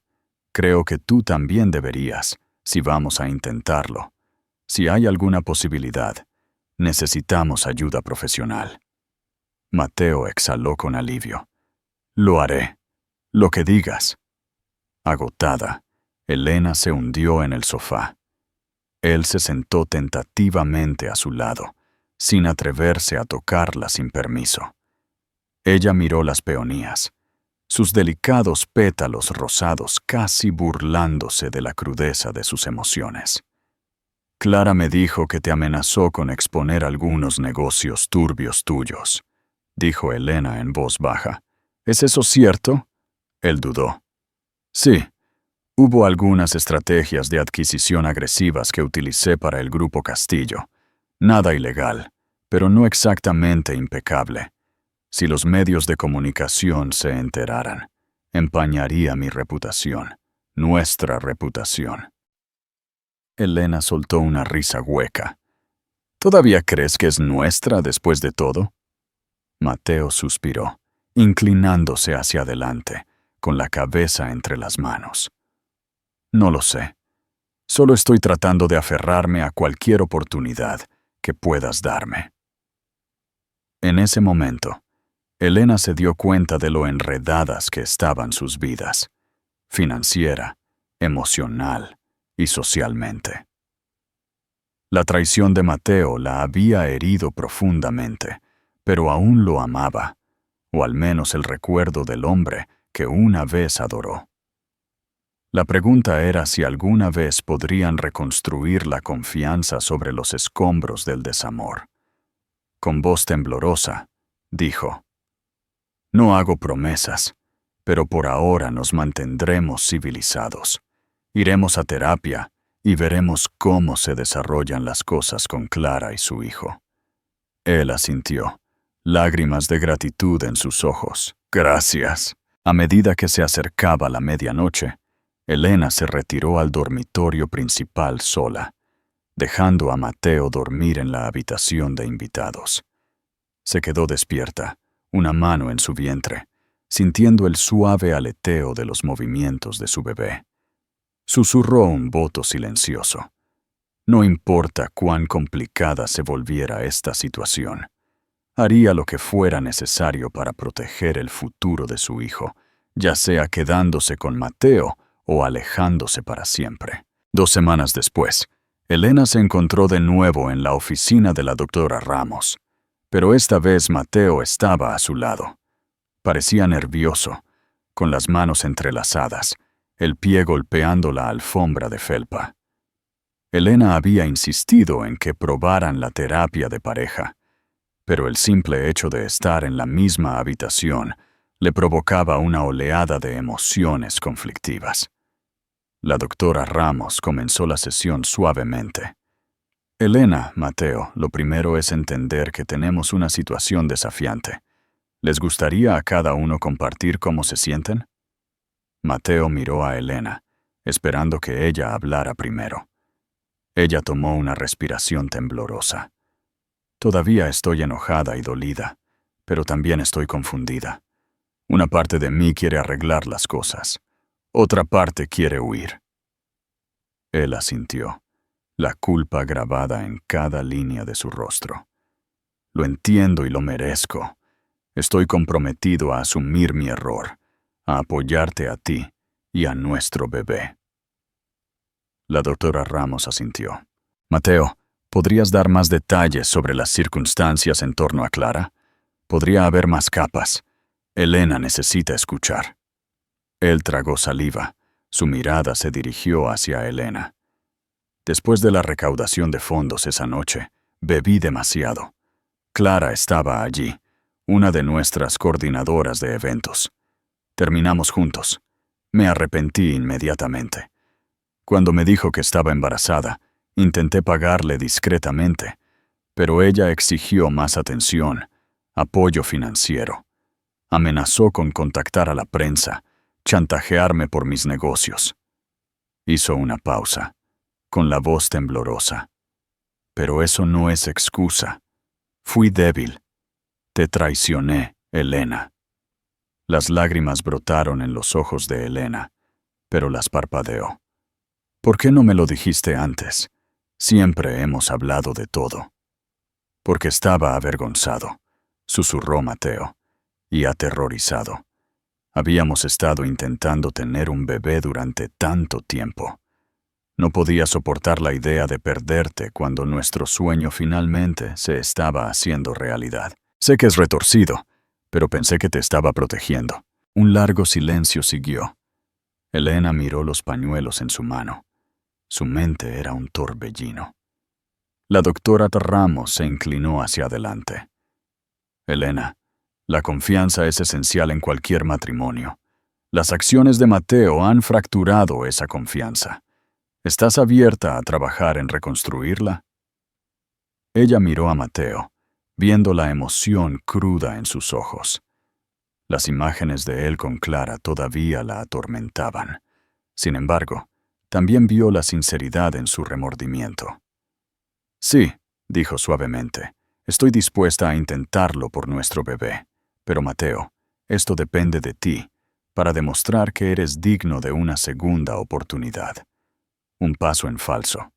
Creo que tú también deberías, si vamos a intentarlo. Si hay alguna posibilidad, necesitamos ayuda profesional». Mateo exhaló con alivio. «Lo haré. Lo que digas». Agotada, Elena se hundió en el sofá. Él se sentó tentativamente a su lado, sin atreverse a tocarla sin permiso. Ella miró las peonías, sus delicados pétalos rosados casi burlándose de la crudeza de sus emociones. «Clara me dijo que te amenazó con exponer algunos negocios turbios tuyos», dijo Elena en voz baja. «¿Es eso cierto?» Él dudó. «Sí. Hubo algunas estrategias de adquisición agresivas que utilicé para el Grupo Castillo. Nada ilegal, pero no exactamente impecable. Si los medios de comunicación se enteraran, empañaría mi reputación, nuestra reputación». Elena soltó una risa hueca. ¿Todavía crees que es nuestra después de todo? Mateo suspiró, inclinándose hacia adelante, con la cabeza entre las manos. No lo sé. Solo estoy tratando de aferrarme a cualquier oportunidad que puedas darme. En ese momento, Elena se dio cuenta de lo enredadas que estaban sus vidas, financiera, emocional y socialmente. La traición de Mateo la había herido profundamente, pero aún lo amaba, o al menos el recuerdo del hombre que una vez adoró. La pregunta era si alguna vez podrían reconstruir la confianza sobre los escombros del desamor. Con voz temblorosa, dijo: «No hago promesas, pero por ahora nos mantendremos civilizados. Iremos a terapia y veremos cómo se desarrollan las cosas con Clara y su hijo». Él asintió, lágrimas de gratitud en sus ojos. «Gracias». A medida que se acercaba la medianoche, Elena se retiró al dormitorio principal sola, dejando a Mateo dormir en la habitación de invitados. Se quedó despierta, una mano en su vientre, sintiendo el suave aleteo de los movimientos de su bebé. Susurró un voto silencioso. No importa cuán complicada se volviera esta situación, haría lo que fuera necesario para proteger el futuro de su hijo, ya sea quedándose con Mateo o alejándose para siempre. 2 semanas después, Elena se encontró de nuevo en la oficina de la doctora Ramos, pero esta vez Mateo estaba a su lado. Parecía nervioso, con las manos entrelazadas, el pie golpeando la alfombra de felpa. Elena había insistido en que probaran la terapia de pareja, pero el simple hecho de estar en la misma habitación le provocaba una oleada de emociones conflictivas. La doctora Ramos comenzó la sesión suavemente. «Elena, Mateo, lo primero es entender que tenemos una situación desafiante. ¿Les gustaría a cada uno compartir cómo se sienten?» Mateo miró a Elena, esperando que ella hablara primero. Ella tomó una respiración temblorosa. «Todavía estoy enojada y dolida, pero también estoy confundida. Una parte de mí quiere arreglar las cosas. Otra parte quiere huir». Él asintió, la culpa grabada en cada línea de su rostro. «Lo entiendo y lo merezco. Estoy comprometido a asumir mi error, a apoyarte a ti y a nuestro bebé». La doctora Ramos asintió. «Mateo, ¿podrías dar más detalles sobre las circunstancias en torno a Clara? Podría haber más capas. Elena necesita escuchar». Él tragó saliva. Su mirada se dirigió hacia Elena. «Después de la recaudación de fondos esa noche, bebí demasiado. Clara estaba allí, una de nuestras coordinadoras de eventos. Terminamos juntos. Me arrepentí inmediatamente. Cuando me dijo que estaba embarazada, intenté pagarle discretamente, pero ella exigió más atención, apoyo financiero. Amenazó con contactar a la prensa, chantajearme por mis negocios». Hizo una pausa, con la voz temblorosa. «Pero eso no es excusa. Fui débil. Te traicioné, Elena». Las lágrimas brotaron en los ojos de Elena, pero las parpadeó. «¿Por qué no me lo dijiste antes? Siempre hemos hablado de todo». «Porque estaba avergonzado», susurró Mateo, y aterrorizado. «Habíamos estado intentando tener un bebé durante tanto tiempo. No podía soportar la idea de perderte cuando nuestro sueño finalmente se estaba haciendo realidad. Sé que es retorcido, pero pensé que te estaba protegiendo». Un largo silencio siguió. Elena miró los pañuelos en su mano. Su mente era un torbellino. La doctora Ramos se inclinó hacia adelante. «Elena, la confianza es esencial en cualquier matrimonio. Las acciones de Mateo han fracturado esa confianza. ¿Estás abierta a trabajar en reconstruirla?» Ella miró a Mateo, viendo la emoción cruda en sus ojos. Las imágenes de él con Clara todavía la atormentaban. Sin embargo, también vio la sinceridad en su remordimiento. Sí, dijo suavemente, estoy dispuesta a intentarlo por nuestro bebé. Pero Mateo, esto depende de ti, para demostrar que eres digno de una segunda oportunidad. Un paso en falso,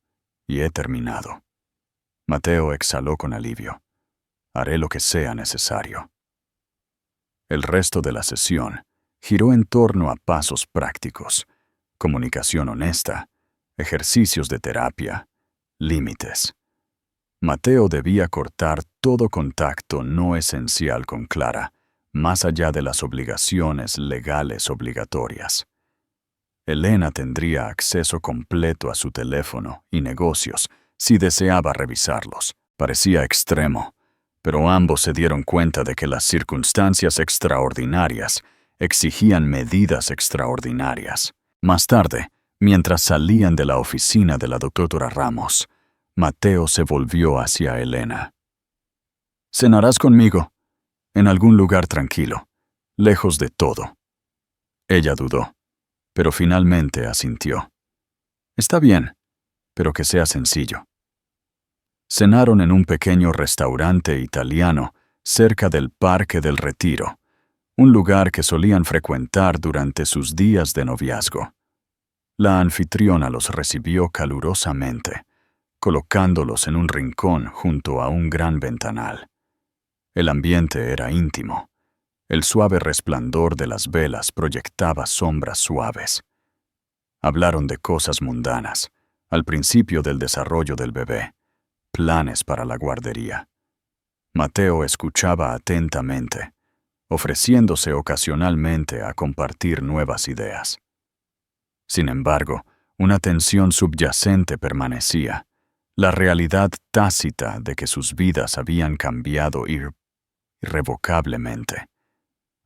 y he terminado. Mateo exhaló con alivio. Haré lo que sea necesario. El resto de la sesión giró en torno a pasos prácticos, comunicación honesta, ejercicios de terapia, límites. Mateo debía cortar todo contacto no esencial con Clara, más allá de las obligaciones legales obligatorias. Elena tendría acceso completo a su teléfono y negocios si deseaba revisarlos. Parecía extremo, pero ambos se dieron cuenta de que las circunstancias extraordinarias exigían medidas extraordinarias. Más tarde, mientras salían de la oficina de la doctora Ramos, Mateo se volvió hacia Elena. «Cenarás conmigo, en algún lugar tranquilo, lejos de todo». Ella dudó, pero finalmente asintió. «Está bien, pero que sea sencillo». Cenaron en un pequeño restaurante italiano cerca del Parque del Retiro, un lugar que solían frecuentar durante sus días de noviazgo. La anfitriona los recibió calurosamente, colocándolos en un rincón junto a un gran ventanal. El ambiente era íntimo. El suave resplandor de las velas proyectaba sombras suaves. Hablaron de cosas mundanas, al principio del desarrollo del bebé, planes para la guardería. Mateo escuchaba atentamente, ofreciéndose ocasionalmente a compartir nuevas ideas. Sin embargo, una tensión subyacente permanecía, la realidad tácita de que sus vidas habían cambiado irrevocablemente.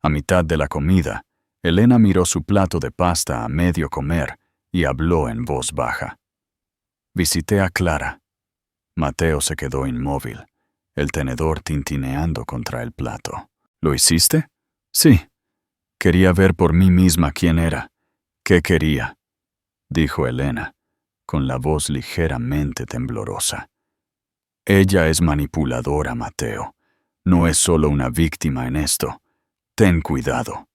A mitad de la comida, Elena miró su plato de pasta a medio comer y habló en voz baja. «Visité a Clara». Mateo se quedó inmóvil, el tenedor tintineando contra el plato. «¿Lo hiciste?» «Sí. Quería ver por mí misma quién era. ¿Qué quería?», dijo Elena, con la voz ligeramente temblorosa. «Ella es manipuladora, Mateo. No es solo una víctima en esto. Ten cuidado».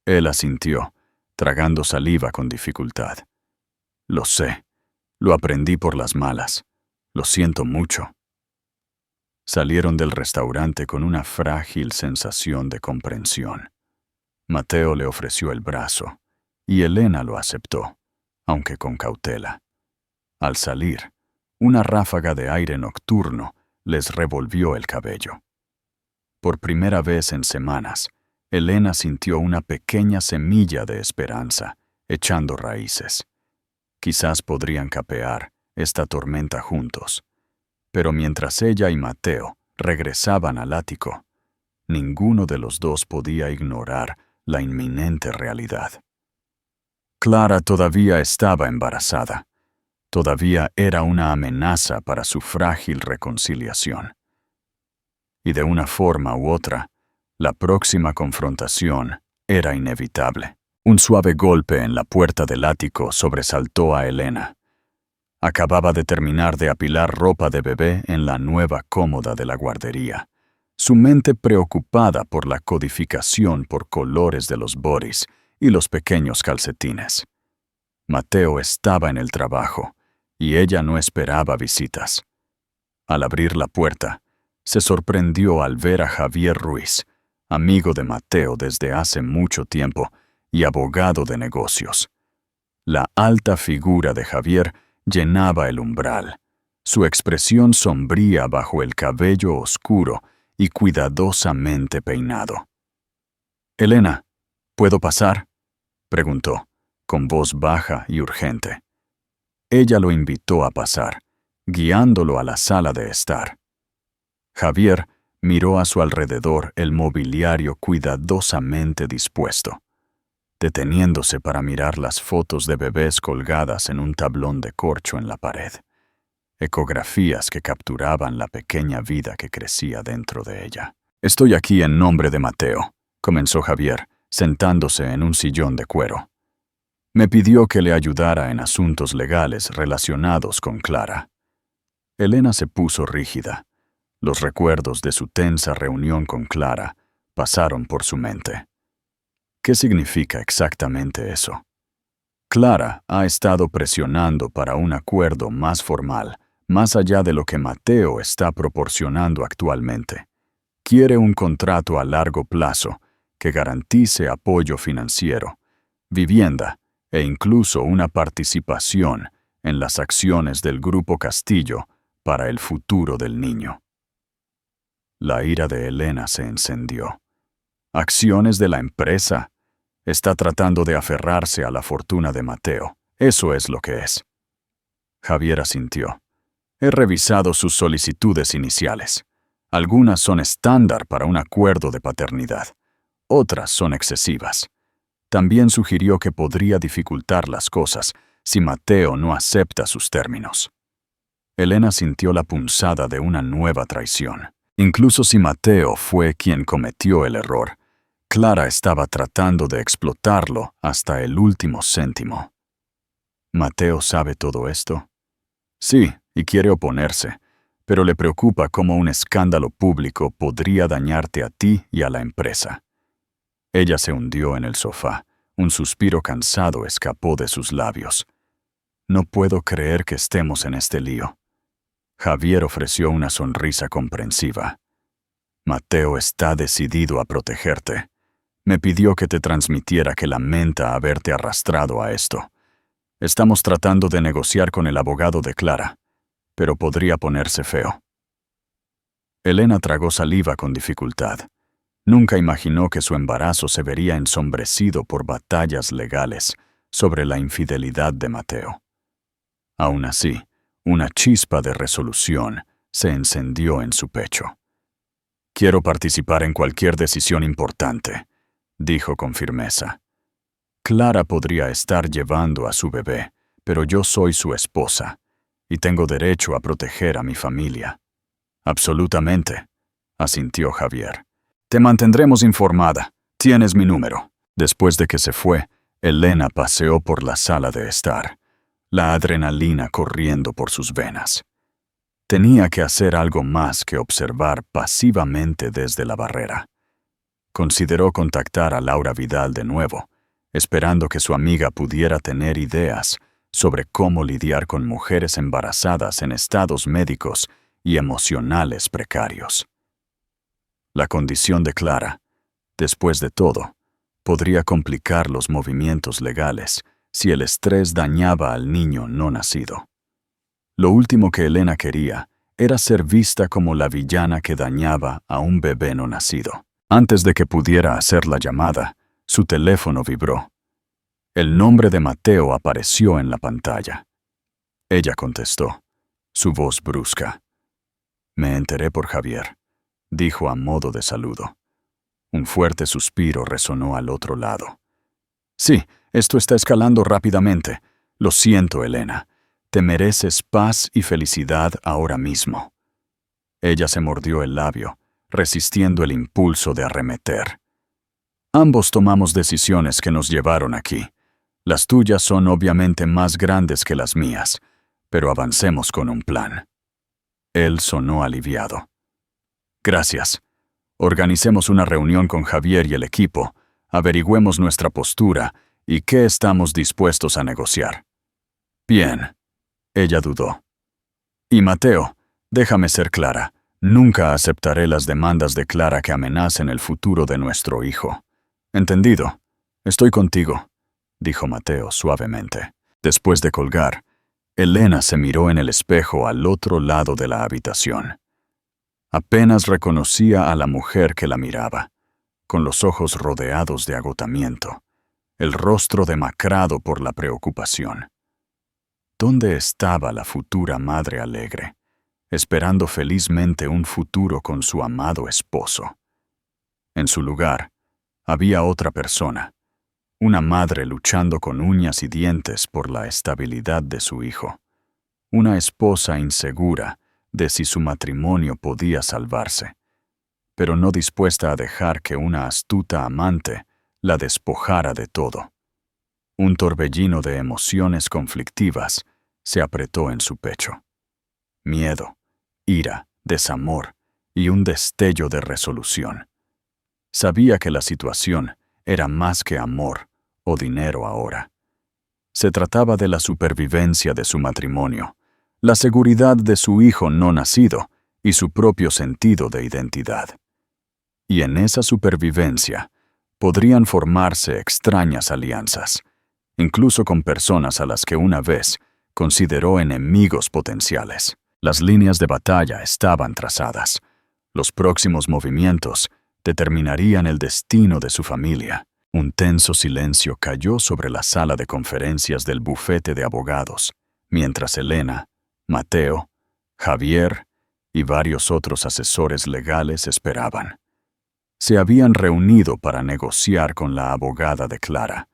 Él asintió, tragando saliva con dificultad. «Lo sé. Lo aprendí por las malas. Lo siento mucho». Salieron del restaurante con una frágil sensación de comprensión. Mateo le ofreció el brazo, y Elena lo aceptó, aunque con cautela. Al salir, una ráfaga de aire nocturno les revolvió el cabello. Por primera vez en semanas, Elena sintió una pequeña semilla de esperanza, echando raíces. Quizás podrían capear esta tormenta juntos. Pero mientras ella y Mateo regresaban al ático, ninguno de los dos podía ignorar la inminente realidad. Clara todavía estaba embarazada. Todavía era una amenaza para su frágil reconciliación. Y de una forma u otra, la próxima confrontación era inevitable. Un suave golpe en la puerta del ático sobresaltó a Elena. Acababa de terminar de apilar ropa de bebé en la nueva cómoda de la guardería, su mente preocupada por la codificación por colores de los boris y los pequeños calcetines. Mateo estaba en el trabajo, y ella no esperaba visitas. Al abrir la puerta, se sorprendió al ver a Javier Ruiz, amigo de Mateo desde hace mucho tiempo y abogado de negocios. La alta figura de Javier llenaba el umbral, su expresión sombría bajo el cabello oscuro y cuidadosamente peinado. «Elena, ¿puedo pasar?», preguntó, con voz baja y urgente. Ella lo invitó a pasar, guiándolo a la sala de estar. Javier miró a su alrededor el mobiliario cuidadosamente dispuesto, deteniéndose para mirar las fotos de bebés colgadas en un tablón de corcho en la pared, ecografías que capturaban la pequeña vida que crecía dentro de ella. «Estoy aquí en nombre de Mateo», comenzó Javier, sentándose en un sillón de cuero. Me pidió que le ayudara en asuntos legales relacionados con Clara. Elena se puso rígida. Los recuerdos de su tensa reunión con Clara pasaron por su mente. ¿Qué significa exactamente eso? Clara ha estado presionando para un acuerdo más formal, más allá de lo que Mateo está proporcionando actualmente. Quiere un contrato a largo plazo que garantice apoyo financiero, vivienda e incluso una participación en las acciones del Grupo Castillo para el futuro del niño. La ira de Elena se encendió. ¿Acciones de la empresa? Está tratando de aferrarse a la fortuna de Mateo. Eso es lo que es. Javier asintió. He revisado sus solicitudes iniciales. Algunas son estándar para un acuerdo de paternidad. Otras son excesivas. También sugirió que podría dificultar las cosas si Mateo no acepta sus términos. Elena sintió la punzada de una nueva traición. Incluso si Mateo fue quien cometió el error, Clara estaba tratando de explotarlo hasta el último céntimo. ¿Mateo sabe todo esto? Sí, y quiere oponerse, pero le preocupa cómo un escándalo público podría dañarte a ti y a la empresa. Ella se hundió en el sofá. Un suspiro cansado escapó de sus labios. No puedo creer que estemos en este lío. Javier ofreció una sonrisa comprensiva. Mateo está decidido a protegerte. Me pidió que te transmitiera que lamenta haberte arrastrado a esto. Estamos tratando de negociar con el abogado de Clara, pero podría ponerse feo. Elena tragó saliva con dificultad. Nunca imaginó que su embarazo se vería ensombrecido por batallas legales sobre la infidelidad de Mateo. Aún así, una chispa de resolución se encendió en su pecho. Quiero participar en cualquier decisión importante, dijo con firmeza. Clara podría estar llevando a su bebé, pero yo soy su esposa, y tengo derecho a proteger a mi familia. Absolutamente, asintió Javier. Te mantendremos informada. Tienes mi número. Después de que se fue, Elena paseó por la sala de estar, la adrenalina corriendo por sus venas. Tenía que hacer algo más que observar pasivamente desde la barrera. Consideró contactar a Laura Vidal de nuevo, esperando que su amiga pudiera tener ideas sobre cómo lidiar con mujeres embarazadas en estados médicos y emocionales precarios. La condición de Clara, después de todo, podría complicar los movimientos legales si el estrés dañaba al niño no nacido. Lo último que Elena quería era ser vista como la villana que dañaba a un bebé no nacido. Antes de que pudiera hacer la llamada, su teléfono vibró. El nombre de Mateo apareció en la pantalla. Ella contestó, su voz brusca. Me enteré por Javier, dijo a modo de saludo. Un fuerte suspiro resonó al otro lado. Sí, esto está escalando rápidamente. Lo siento, Elena. Te mereces paz y felicidad ahora mismo. Ella se mordió el labio, resistiendo el impulso de arremeter. Ambos tomamos decisiones que nos llevaron aquí. Las tuyas son obviamente más grandes que las mías, pero avancemos con un plan. Él sonó aliviado. Gracias. Organicemos una reunión con Javier y el equipo, averigüemos nuestra postura y qué estamos dispuestos a negociar. Bien. Ella dudó. Y Mateo, déjame ser clara. Nunca aceptaré las demandas de Clara que amenacen el futuro de nuestro hijo. ¿Entendido? Estoy contigo, dijo Mateo suavemente. Después de colgar, Elena se miró en el espejo al otro lado de la habitación. Apenas reconocía a la mujer que la miraba, con los ojos rodeados de agotamiento, el rostro demacrado por la preocupación. ¿Dónde estaba la futura madre alegre, esperando felizmente un futuro con su amado esposo? En su lugar, había otra persona, una madre luchando con uñas y dientes por la estabilidad de su hijo, una esposa insegura de si su matrimonio podía salvarse, pero no dispuesta a dejar que una astuta amante la despojara de todo. Un torbellino de emociones conflictivas se apretó en su pecho. Miedo, ira, desamor y un destello de resolución. Sabía que la situación era más que amor o dinero ahora. Se trataba de la supervivencia de su matrimonio, la seguridad de su hijo no nacido y su propio sentido de identidad. Y en esa supervivencia podrían formarse extrañas alianzas, incluso con personas a las que una vez consideró enemigos potenciales. Las líneas de batalla estaban trazadas. Los próximos movimientos determinarían el destino de su familia. Un tenso silencio cayó sobre la sala de conferencias del bufete de abogados, mientras Elena, Mateo, Javier y varios otros asesores legales esperaban. Se habían reunido para negociar con la abogada de Clara,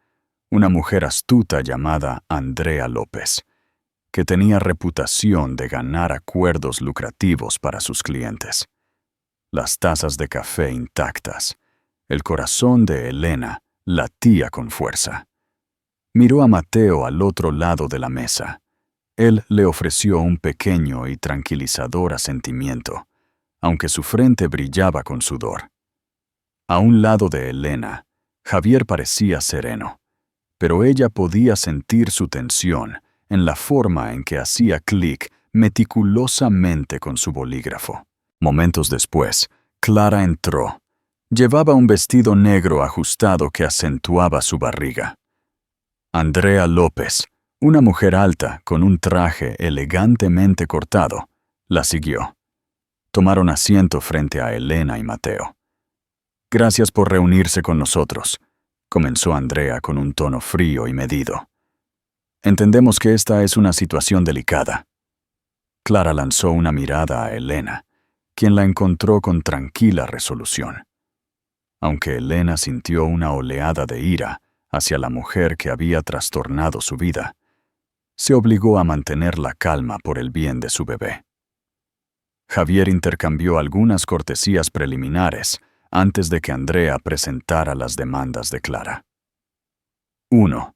una mujer astuta llamada Andrea López, que tenía reputación de ganar acuerdos lucrativos para sus clientes. Las tazas de café intactas, el corazón de Elena latía con fuerza. Miró a Mateo al otro lado de la mesa. Él le ofreció un pequeño y tranquilizador asentimiento, aunque su frente brillaba con sudor. A un lado de Elena, Javier parecía sereno, pero ella podía sentir su tensión en la forma en que hacía clic meticulosamente con su bolígrafo. Momentos después, Clara entró. Llevaba un vestido negro ajustado que acentuaba su barriga. Andrea López, una mujer alta con un traje elegantemente cortado, la siguió. Tomaron asiento frente a Elena y Mateo. «Gracias por reunirse con nosotros», comenzó Andrea con un tono frío y medido. «Entendemos que esta es una situación delicada». Clara lanzó una mirada a Elena, quien la encontró con tranquila resolución. Aunque Elena sintió una oleada de ira hacia la mujer que había trastornado su vida, se obligó a mantener la calma por el bien de su bebé. Javier intercambió algunas cortesías preliminares antes de que Andrea presentara las demandas de Clara. 1.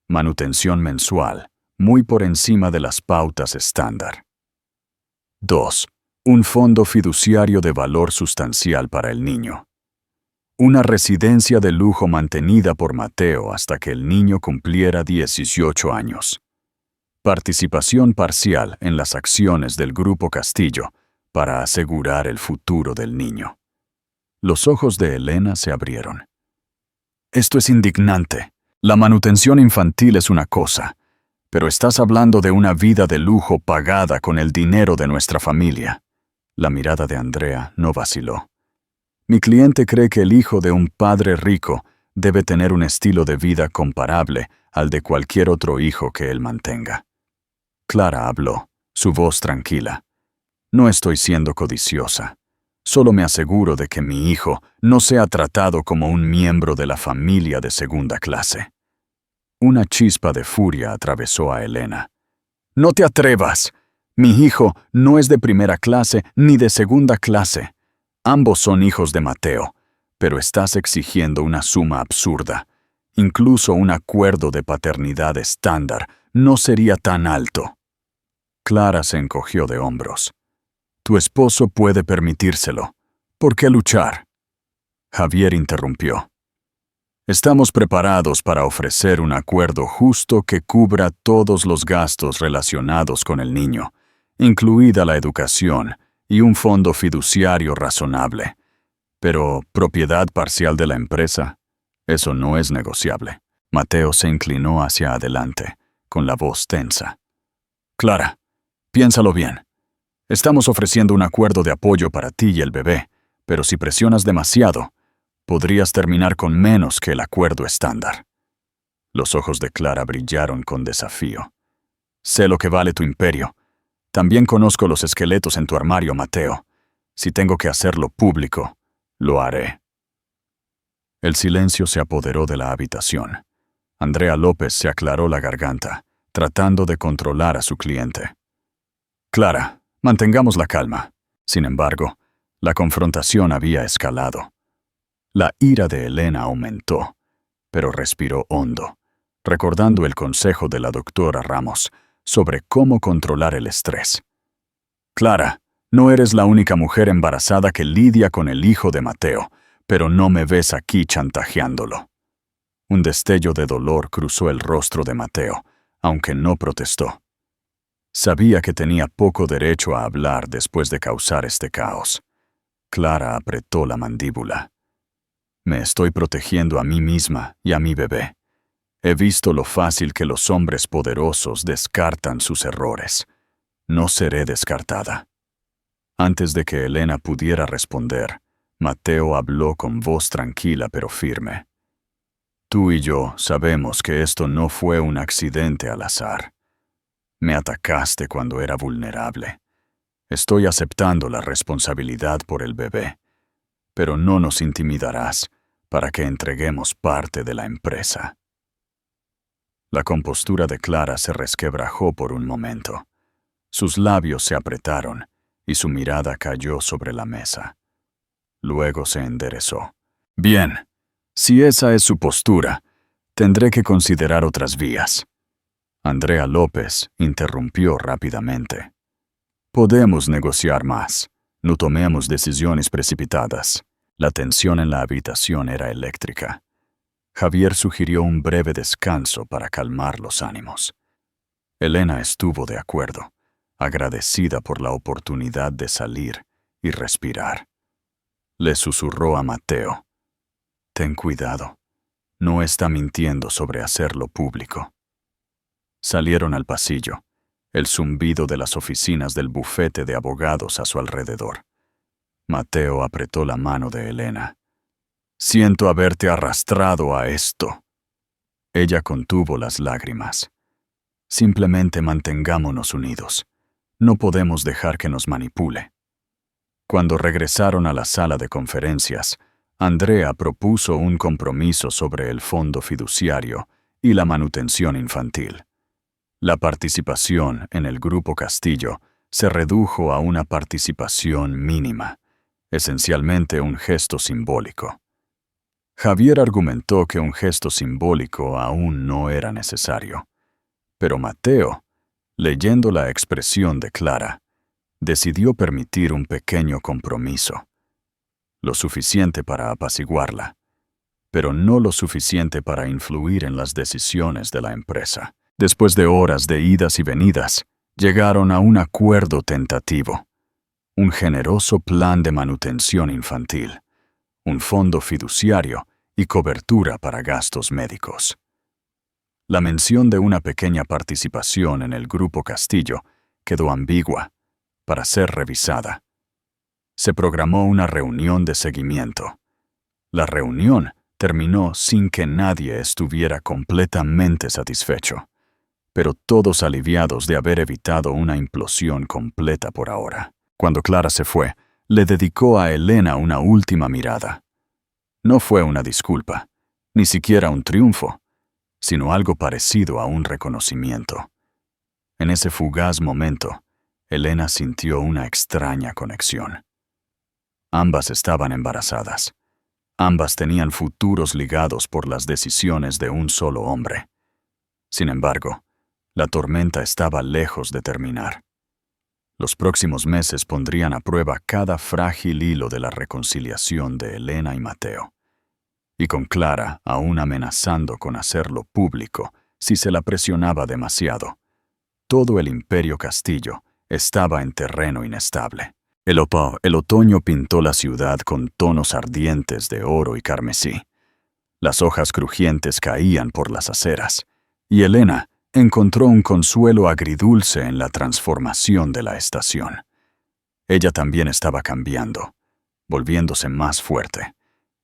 Manutención mensual, muy por encima de las pautas estándar. 2. Un fondo fiduciario de valor sustancial para el niño. Una residencia de lujo mantenida por Mateo hasta que el niño cumpliera 18 años. Participación parcial en las acciones del Grupo Castillo para asegurar el futuro del niño. Los ojos de Elena se abrieron. «Esto es indignante. La manutención infantil es una cosa, pero estás hablando de una vida de lujo pagada con el dinero de nuestra familia». La mirada de Andrea no vaciló. «Mi cliente cree que el hijo de un padre rico debe tener un estilo de vida comparable al de cualquier otro hijo que él mantenga». Clara habló, su voz tranquila. «No estoy siendo codiciosa. Solo me aseguro de que mi hijo no sea tratado como un miembro de la familia de segunda clase». Una chispa de furia atravesó a Elena. «No te atrevas. Mi hijo no es de primera clase ni de segunda clase. Ambos son hijos de Mateo, pero estás exigiendo una suma absurda. Incluso un acuerdo de paternidad estándar no sería tan alto». Clara se encogió de hombros. «Tu esposo puede permitírselo. ¿Por qué luchar?». Javier interrumpió. «Estamos preparados para ofrecer un acuerdo justo que cubra todos los gastos relacionados con el niño, incluida la educación y un fondo fiduciario razonable. Pero propiedad parcial de la empresa, eso no es negociable». Mateo se inclinó hacia adelante, con la voz tensa. «Clara, piénsalo bien. Estamos ofreciendo un acuerdo de apoyo para ti y el bebé, pero si presionas demasiado, podrías terminar con menos que el acuerdo estándar». Los ojos de Clara brillaron con desafío. «Sé lo que vale tu imperio. También conozco los esqueletos en tu armario, Mateo. Si tengo que hacerlo público, lo haré». El silencio se apoderó de la habitación. Andrea López se aclaró la garganta, tratando de controlar a su cliente. «Clara, mantengamos la calma». Sin embargo, la confrontación había escalado. La ira de Elena aumentó, pero respiró hondo, recordando el consejo de la doctora Ramos sobre cómo controlar el estrés. Clara, no eres la única mujer embarazada que lidia con el hijo de Mateo, pero no me ves aquí chantajeándolo. Un destello de dolor cruzó el rostro de Mateo, aunque no protestó. Sabía que tenía poco derecho a hablar después de causar este caos. Clara apretó la mandíbula. Me estoy protegiendo a mí misma y a mi bebé. He visto lo fácil que los hombres poderosos descartan sus errores. No seré descartada. Antes de que Elena pudiera responder, Mateo habló con voz tranquila pero firme. Tú y yo sabemos que esto no fue un accidente al azar. Me atacaste cuando era vulnerable. Estoy aceptando la responsabilidad por el bebé, pero no nos intimidarás para que entreguemos parte de la empresa. La compostura de Clara se resquebrajó por un momento. Sus labios se apretaron y su mirada cayó sobre la mesa. Luego se enderezó. Bien, si esa es su postura, tendré que considerar otras vías. Andrea López interrumpió rápidamente. Podemos negociar más. No tomemos decisiones precipitadas. La tensión en la habitación era eléctrica. Javier sugirió un breve descanso para calmar los ánimos. Elena estuvo de acuerdo, agradecida por la oportunidad de salir y respirar. Le susurró a Mateo. Ten cuidado. No está mintiendo sobre hacerlo público. Salieron al pasillo, el zumbido de las oficinas del bufete de abogados a su alrededor. Mateo apretó la mano de Elena. Siento haberte arrastrado a esto. Ella contuvo las lágrimas. Simplemente mantengámonos unidos. No podemos dejar que nos manipule. Cuando regresaron a la sala de conferencias, Andrea propuso un compromiso sobre el fondo fiduciario y la manutención infantil. La participación en el Grupo Castillo se redujo a una participación mínima, esencialmente un gesto simbólico. Javier argumentó que un gesto simbólico aún no era necesario, pero Mateo, leyendo la expresión de Clara, decidió permitir un pequeño compromiso, lo suficiente para apaciguarla, pero no lo suficiente para influir en las decisiones de la empresa. Después de horas de idas y venidas, llegaron a un acuerdo tentativo, un generoso plan de manutención infantil, un fondo fiduciario y cobertura para gastos médicos. La mención de una pequeña participación en el Grupo Castillo quedó ambigua, para ser revisada. Se programó una reunión de seguimiento. La reunión terminó sin que nadie estuviera completamente satisfecho, pero todos aliviados de haber evitado una implosión completa por ahora. Cuando Clara se fue, le dedicó a Elena una última mirada. No fue una disculpa, ni siquiera un triunfo, sino algo parecido a un reconocimiento. En ese fugaz momento, Elena sintió una extraña conexión. Ambas estaban embarazadas. Ambas tenían futuros ligados por las decisiones de un solo hombre. Sin embargo, la tormenta estaba lejos de terminar. Los próximos meses pondrían a prueba cada frágil hilo de la reconciliación de Elena y Mateo. Y con Clara aún amenazando con hacerlo público si se la presionaba demasiado, todo el imperio Castillo estaba en terreno inestable. El otoño pintó la ciudad con tonos ardientes de oro y carmesí. Las hojas crujientes caían por las aceras, y Elena encontró un consuelo agridulce en la transformación de la estación. Ella también estaba cambiando, volviéndose más fuerte,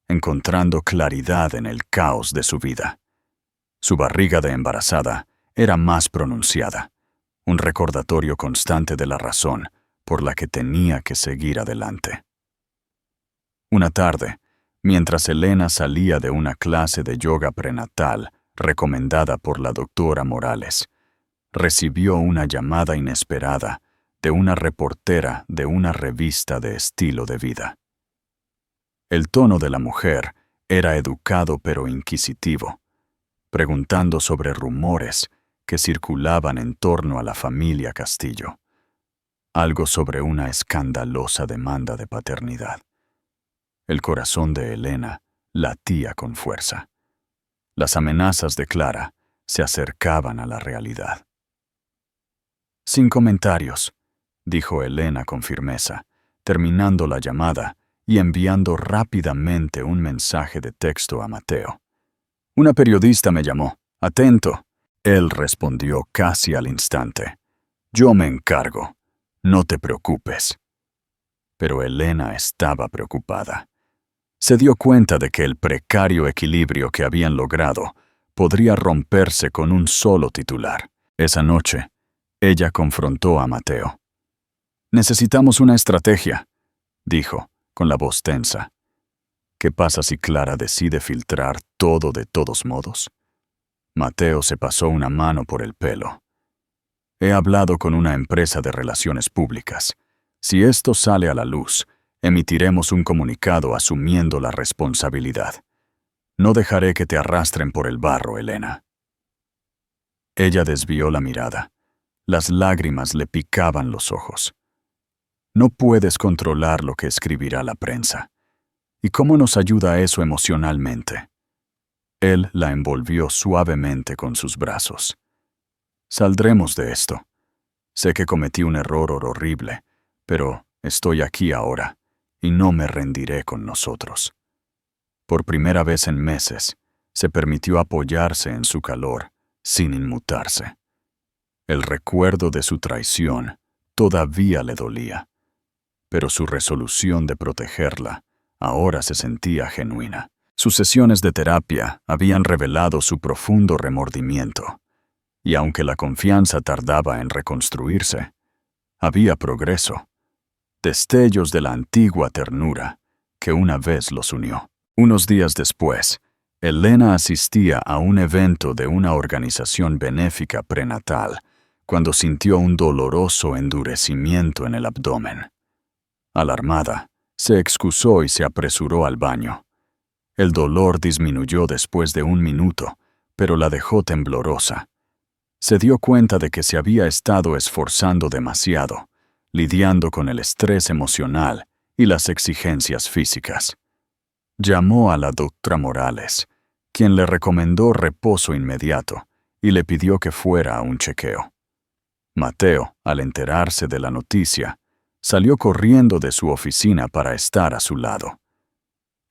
encontrando claridad en el caos de su vida. Su barriga de embarazada era más pronunciada, un recordatorio constante de la razón por la que tenía que seguir adelante. Una tarde, mientras Elena salía de una clase de yoga prenatal recomendada por la doctora Morales, recibió una llamada inesperada de una reportera de una revista de estilo de vida. El tono de la mujer era educado pero inquisitivo, preguntando sobre rumores que circulaban en torno a la familia Castillo. Algo sobre una escandalosa demanda de paternidad. El corazón de Elena latía con fuerza. Las amenazas de Clara se acercaban a la realidad. «Sin comentarios», dijo Elena con firmeza, terminando la llamada y enviando rápidamente un mensaje de texto a Mateo. «Una periodista me llamó. Atento». Él respondió casi al instante. «Yo me encargo. No te preocupes». Pero Elena estaba preocupada. Se dio cuenta de que el precario equilibrio que habían logrado podría romperse con un solo titular. Esa noche, ella confrontó a Mateo. «Necesitamos una estrategia», dijo, con la voz tensa. «¿Qué pasa si Clara decide filtrar todo de todos modos?» Mateo se pasó una mano por el pelo. «He hablado con una empresa de relaciones públicas. Si esto sale a la luz, emitiremos un comunicado asumiendo la responsabilidad. No dejaré que te arrastren por el barro, Elena». Ella desvió la mirada. Las lágrimas le picaban los ojos. «No puedes controlar lo que escribirá la prensa. ¿Y cómo nos ayuda eso emocionalmente?» Él la envolvió suavemente con sus brazos. «Saldremos de esto. Sé que cometí un error horrible, pero estoy aquí ahora y no me rendiré con nosotros». Por primera vez en meses, se permitió apoyarse en su calor, sin inmutarse. El recuerdo de su traición todavía le dolía, pero su resolución de protegerla ahora se sentía genuina. Sus sesiones de terapia habían revelado su profundo remordimiento, y aunque la confianza tardaba en reconstruirse, había progreso, destellos de la antigua ternura que una vez los unió. Unos días después, Elena asistía a un evento de una organización benéfica prenatal cuando sintió un doloroso endurecimiento en el abdomen. Alarmada, se excusó y se apresuró al baño. El dolor disminuyó después de un minuto, pero la dejó temblorosa. Se dio cuenta de que se había estado esforzando demasiado, lidiando con el estrés emocional y las exigencias físicas. Llamó a la doctora Morales, quien le recomendó reposo inmediato y le pidió que fuera a un chequeo. Mateo, al enterarse de la noticia, salió corriendo de su oficina para estar a su lado.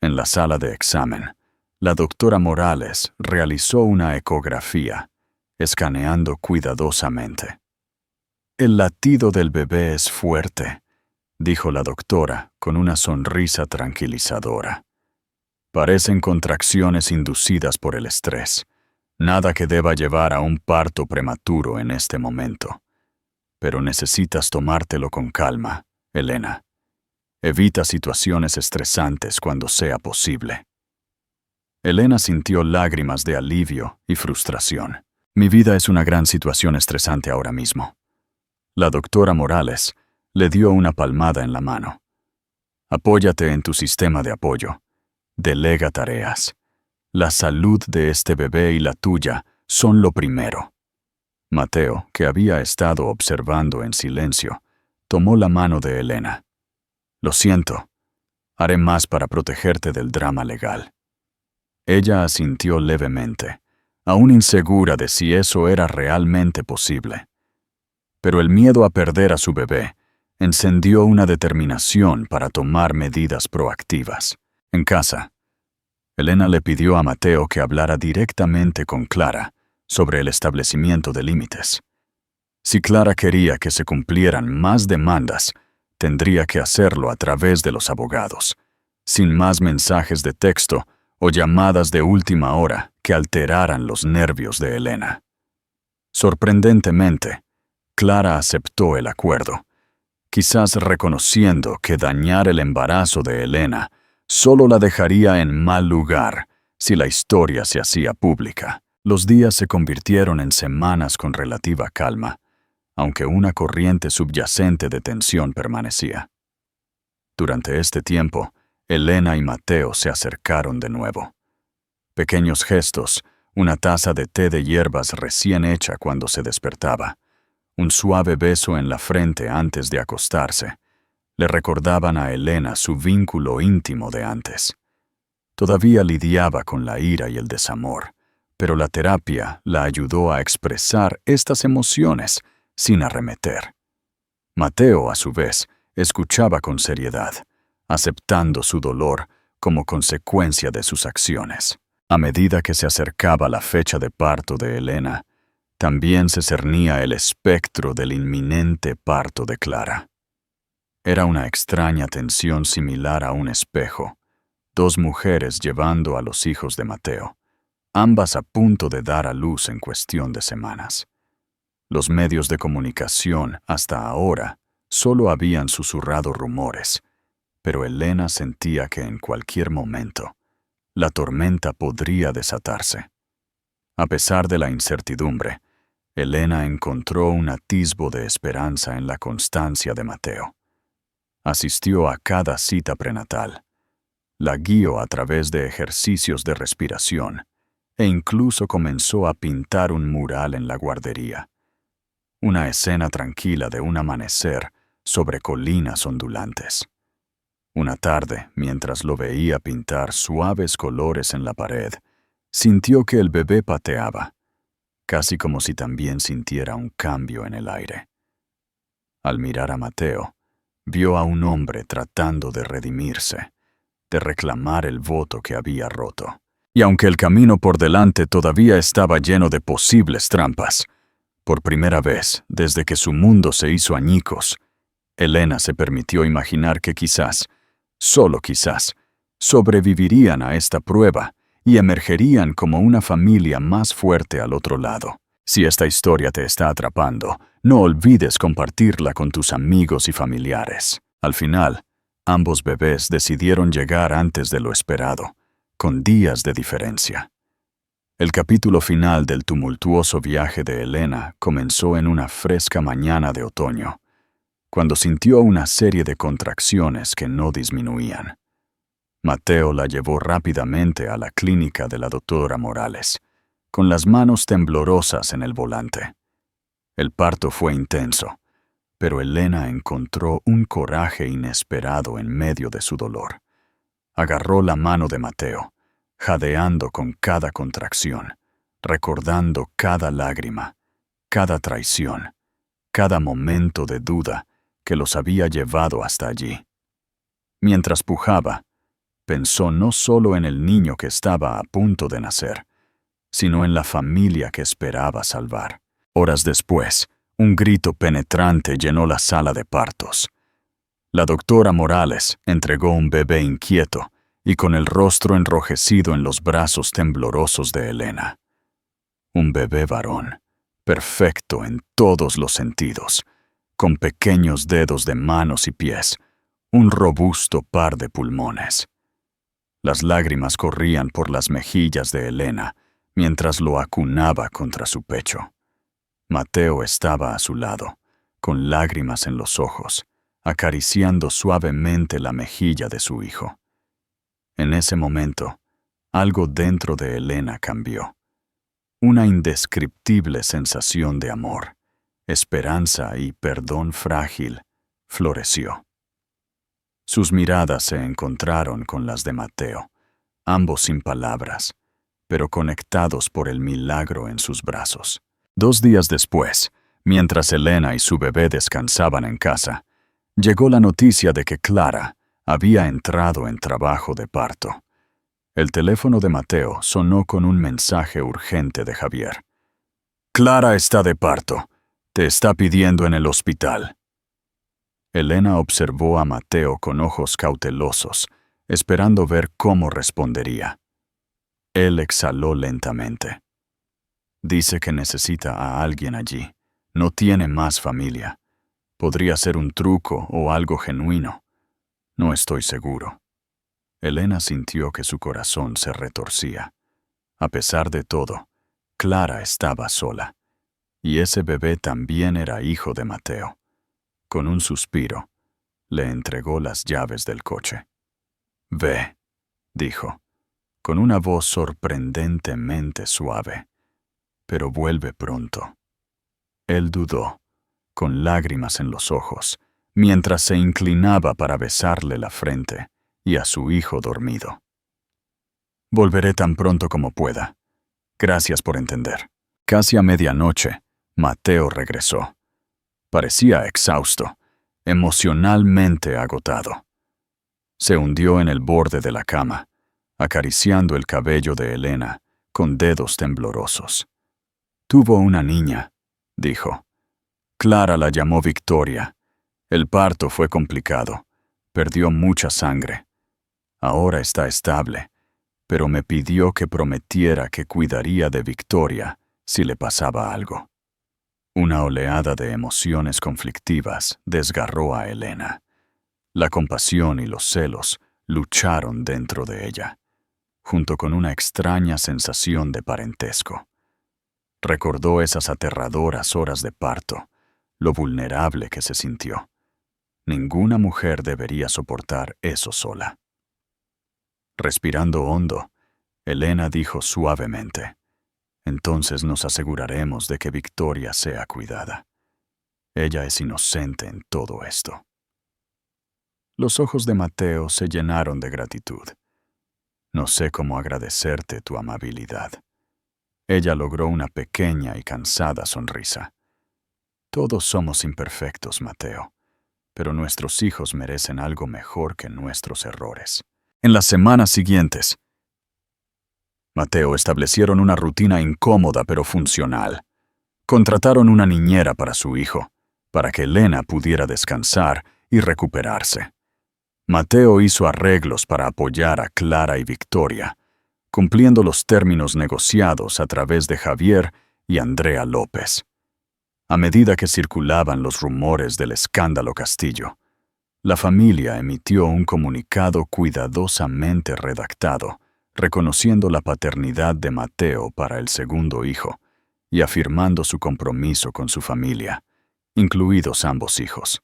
En la sala de examen, la doctora Morales realizó una ecografía, escaneando cuidadosamente. «El latido del bebé es fuerte», dijo la doctora con una sonrisa tranquilizadora. «Parecen contracciones inducidas por el estrés. Nada que deba llevar a un parto prematuro en este momento. Pero necesitas tomártelo con calma, Elena. Evita situaciones estresantes cuando sea posible». Elena sintió lágrimas de alivio y frustración. «Mi vida es una gran situación estresante ahora mismo». La doctora Morales le dio una palmada en la mano. «Apóyate en tu sistema de apoyo. Delega tareas. La salud de este bebé y la tuya son lo primero». Mateo, que había estado observando en silencio, tomó la mano de Elena. «Lo siento. Haré más para protegerte del drama legal». Ella asintió levemente, aún insegura de si eso era realmente posible. Pero el miedo a perder a su bebé encendió una determinación para tomar medidas proactivas. En casa, Elena le pidió a Mateo que hablara directamente con Clara sobre el establecimiento de límites. Si Clara quería que se cumplieran más demandas, tendría que hacerlo a través de los abogados, sin más mensajes de texto o llamadas de última hora que alteraran los nervios de Elena. Sorprendentemente, Clara aceptó el acuerdo, quizás reconociendo que dañar el embarazo de Elena solo la dejaría en mal lugar si la historia se hacía pública. Los días se convirtieron en semanas con relativa calma, aunque una corriente subyacente de tensión permanecía. Durante este tiempo, Elena y Mateo se acercaron de nuevo. Pequeños gestos, una taza de té de hierbas recién hecha cuando se despertaba, un suave beso en la frente antes de acostarse, le recordaban a Elena su vínculo íntimo de antes. Todavía lidiaba con la ira y el desamor, pero la terapia la ayudó a expresar estas emociones sin arremeter. Mateo, a su vez, escuchaba con seriedad, aceptando su dolor como consecuencia de sus acciones. A medida que se acercaba la fecha de parto de Elena, también se cernía el espectro del inminente parto de Clara. Era una extraña tensión similar a un espejo, dos mujeres llevando a los hijos de Mateo, ambas a punto de dar a luz en cuestión de semanas. Los medios de comunicación, hasta ahora, solo habían susurrado rumores, pero Elena sentía que en cualquier momento la tormenta podría desatarse. A pesar de la incertidumbre, Elena encontró un atisbo de esperanza en la constancia de Mateo. Asistió a cada cita prenatal, la guió a través de ejercicios de respiración e incluso comenzó a pintar un mural en la guardería. Una escena tranquila de un amanecer sobre colinas ondulantes. Una tarde, mientras lo veía pintar suaves colores en la pared, sintió que el bebé pateaba, casi como si también sintiera un cambio en el aire. Al mirar a Mateo, vio a un hombre tratando de redimirse, de reclamar el voto que había roto. Y aunque el camino por delante todavía estaba lleno de posibles trampas, por primera vez desde que su mundo se hizo añicos, Elena se permitió imaginar que quizás, solo quizás, sobrevivirían a esta prueba y emergerían como una familia más fuerte al otro lado. Si esta historia te está atrapando, no olvides compartirla con tus amigos y familiares. Al final, ambos bebés decidieron llegar antes de lo esperado, con días de diferencia. El capítulo final del tumultuoso viaje de Elena comenzó en una fresca mañana de otoño, cuando sintió una serie de contracciones que no disminuían. Mateo la llevó rápidamente a la clínica de la doctora Morales, con las manos temblorosas en el volante. El parto fue intenso, pero Elena encontró un coraje inesperado en medio de su dolor. Agarró la mano de Mateo, jadeando con cada contracción, recordando cada lágrima, cada traición, cada momento de duda que los había llevado hasta allí. Mientras pujaba, pensó no solo en el niño que estaba a punto de nacer, sino en la familia que esperaba salvar. Horas después, un grito penetrante llenó la sala de partos. La doctora Morales entregó un bebé inquieto y con el rostro enrojecido en los brazos temblorosos de Elena. Un bebé varón, perfecto en todos los sentidos, con pequeños dedos de manos y pies, un robusto par de pulmones. Las lágrimas corrían por las mejillas de Elena mientras lo acunaba contra su pecho. Mateo estaba a su lado, con lágrimas en los ojos, acariciando suavemente la mejilla de su hijo. En ese momento, algo dentro de Elena cambió. Una indescriptible sensación de amor, esperanza y perdón frágil floreció. Sus miradas se encontraron con las de Mateo, ambos sin palabras, pero conectados por el milagro en sus brazos. 2 días después, mientras Elena y su bebé descansaban en casa, llegó la noticia de que Clara había entrado en trabajo de parto. El teléfono de Mateo sonó con un mensaje urgente de Javier. «Clara está de parto. Te está pidiendo en el hospital». Elena observó a Mateo con ojos cautelosos, esperando ver cómo respondería. Él exhaló lentamente. «Dice que necesita a alguien allí. No tiene más familia. Podría ser un truco o algo genuino. No estoy seguro». Elena sintió que su corazón se retorcía. A pesar de todo, Clara estaba sola, y ese bebé también era hijo de Mateo. Con un suspiro, le entregó las llaves del coche. «Ve», dijo, con una voz sorprendentemente suave. Pero vuelve pronto. Él dudó, con lágrimas en los ojos, mientras se inclinaba para besarle la frente y a su hijo dormido. Volveré tan pronto como pueda. Gracias por entender. Casi a medianoche, Mateo regresó. Parecía exhausto, emocionalmente agotado. Se hundió en el borde de la cama, acariciando el cabello de Elena con dedos temblorosos. Tuvo una niña, dijo. Clara la llamó Victoria. El parto fue complicado. Perdió mucha sangre. Ahora está estable, pero me pidió que prometiera que cuidaría de Victoria si le pasaba algo. Una oleada de emociones conflictivas desgarró a Elena. La compasión y los celos lucharon dentro de ella, junto con una extraña sensación de parentesco. Recordó esas aterradoras horas de parto, lo vulnerable que se sintió. Ninguna mujer debería soportar eso sola. Respirando hondo, Elena dijo suavemente: «Entonces nos aseguraremos de que Victoria sea cuidada. Ella es inocente en todo esto». Los ojos de Mateo se llenaron de gratitud. «No sé cómo agradecerte tu amabilidad». Ella logró una pequeña y cansada sonrisa. «Todos somos imperfectos, Mateo, pero nuestros hijos merecen algo mejor que nuestros errores». En las semanas siguientes, Mateo establecieron una rutina incómoda pero funcional. Contrataron una niñera para su hijo, para que Elena pudiera descansar y recuperarse. Mateo hizo arreglos para apoyar a Clara y Victoria, cumpliendo los términos negociados a través de Javier y Andrea López. A medida que circulaban los rumores del escándalo Castillo, la familia emitió un comunicado cuidadosamente redactado, reconociendo la paternidad de Mateo para el segundo hijo y afirmando su compromiso con su familia, incluidos ambos hijos.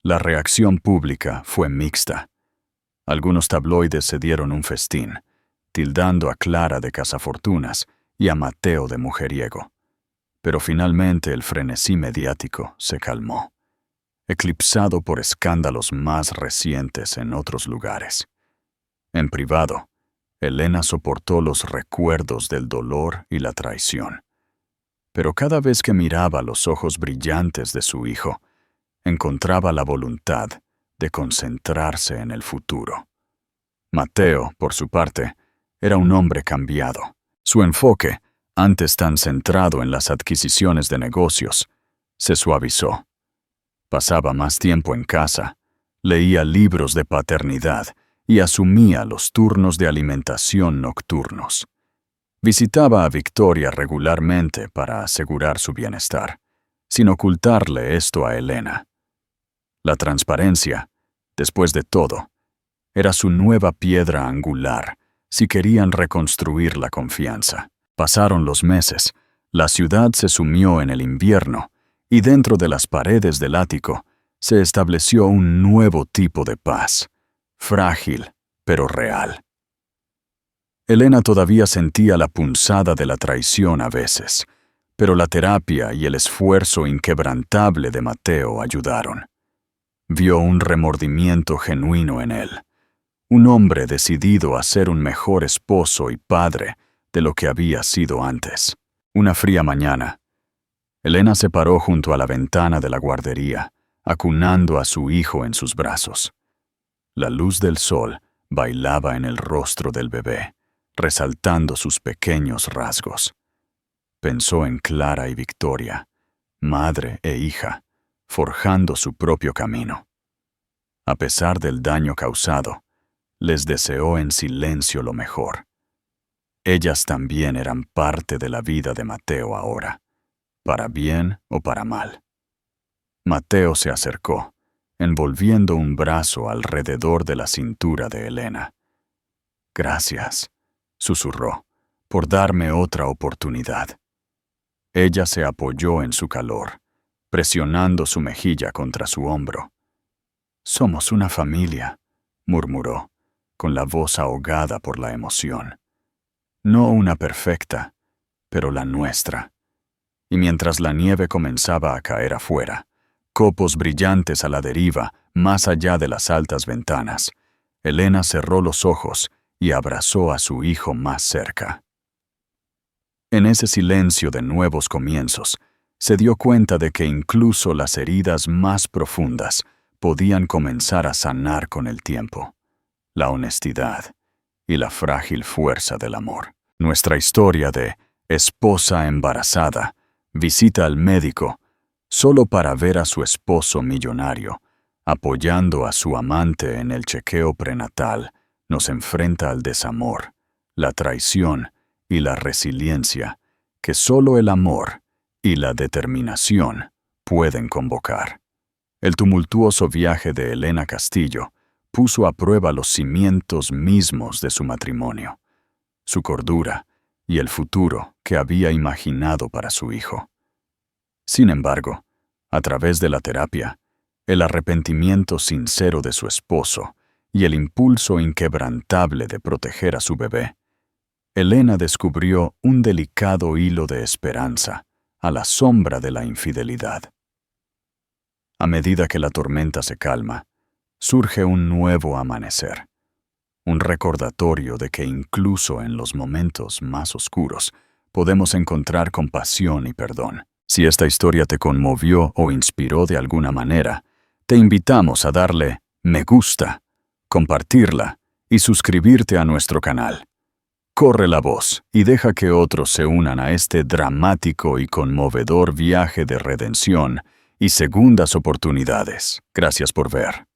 La reacción pública fue mixta. Algunos tabloides se dieron un festín, tildando a Clara de cazafortunas y a Mateo de mujeriego. Pero finalmente el frenesí mediático se calmó, eclipsado por escándalos más recientes en otros lugares. En privado, Elena soportó los recuerdos del dolor y la traición. Pero cada vez que miraba los ojos brillantes de su hijo, encontraba la voluntad de concentrarse en el futuro. Mateo, por su parte, era un hombre cambiado. Su enfoque, antes tan centrado en las adquisiciones de negocios, se suavizó. Pasaba más tiempo en casa, leía libros de paternidad y asumía los turnos de alimentación nocturnos. Visitaba a Victoria regularmente para asegurar su bienestar, sin ocultarle esto a Elena. La transparencia, después de todo, era su nueva piedra angular si querían reconstruir la confianza. Pasaron los meses, la ciudad se sumió en el invierno y dentro de las paredes del ático se estableció un nuevo tipo de paz, frágil pero real. Elena todavía sentía la punzada de la traición a veces, pero la terapia y el esfuerzo inquebrantable de Mateo ayudaron. Vio un remordimiento genuino en él, un hombre decidido a ser un mejor esposo y padre de lo que había sido antes. Una fría mañana, Elena se paró junto a la ventana de la guardería, acunando a su hijo en sus brazos. La luz del sol bailaba en el rostro del bebé, resaltando sus pequeños rasgos. Pensó en Clara y Victoria, madre e hija, forjando su propio camino. A pesar del daño causado, les deseó en silencio lo mejor. Ellas también eran parte de la vida de Mateo ahora, para bien o para mal. Mateo se acercó, envolviendo un brazo alrededor de la cintura de Elena. «Gracias», susurró, «por darme otra oportunidad». Ella se apoyó en su calor, presionando su mejilla contra su hombro. «Somos una familia», murmuró, con la voz ahogada por la emoción. No una perfecta, pero la nuestra. Y mientras la nieve comenzaba a caer afuera, copos brillantes a la deriva, más allá de las altas ventanas, Elena cerró los ojos y abrazó a su hijo más cerca. En ese silencio de nuevos comienzos, se dio cuenta de que incluso las heridas más profundas podían comenzar a sanar con el tiempo, la honestidad y la frágil fuerza del amor. Nuestra historia de esposa embarazada visita al médico solo para ver a su esposo millonario, apoyando a su amante en el chequeo prenatal, nos enfrenta al desamor, la traición y la resiliencia que solo el amor y la determinación pueden convocar. El tumultuoso viaje de Elena Castillo puso a prueba los cimientos mismos de su matrimonio, su cordura y el futuro que había imaginado para su hijo. Sin embargo, a través de la terapia, el arrepentimiento sincero de su esposo y el impulso inquebrantable de proteger a su bebé, Elena descubrió un delicado hilo de esperanza a la sombra de la infidelidad. A medida que la tormenta se calma, surge un nuevo amanecer, un recordatorio de que incluso en los momentos más oscuros podemos encontrar compasión y perdón. Si esta historia te conmovió o inspiró de alguna manera, te invitamos a darle me gusta, compartirla y suscribirte a nuestro canal. Corre la voz y deja que otros se unan a este dramático y conmovedor viaje de redención y segundas oportunidades. Gracias por ver.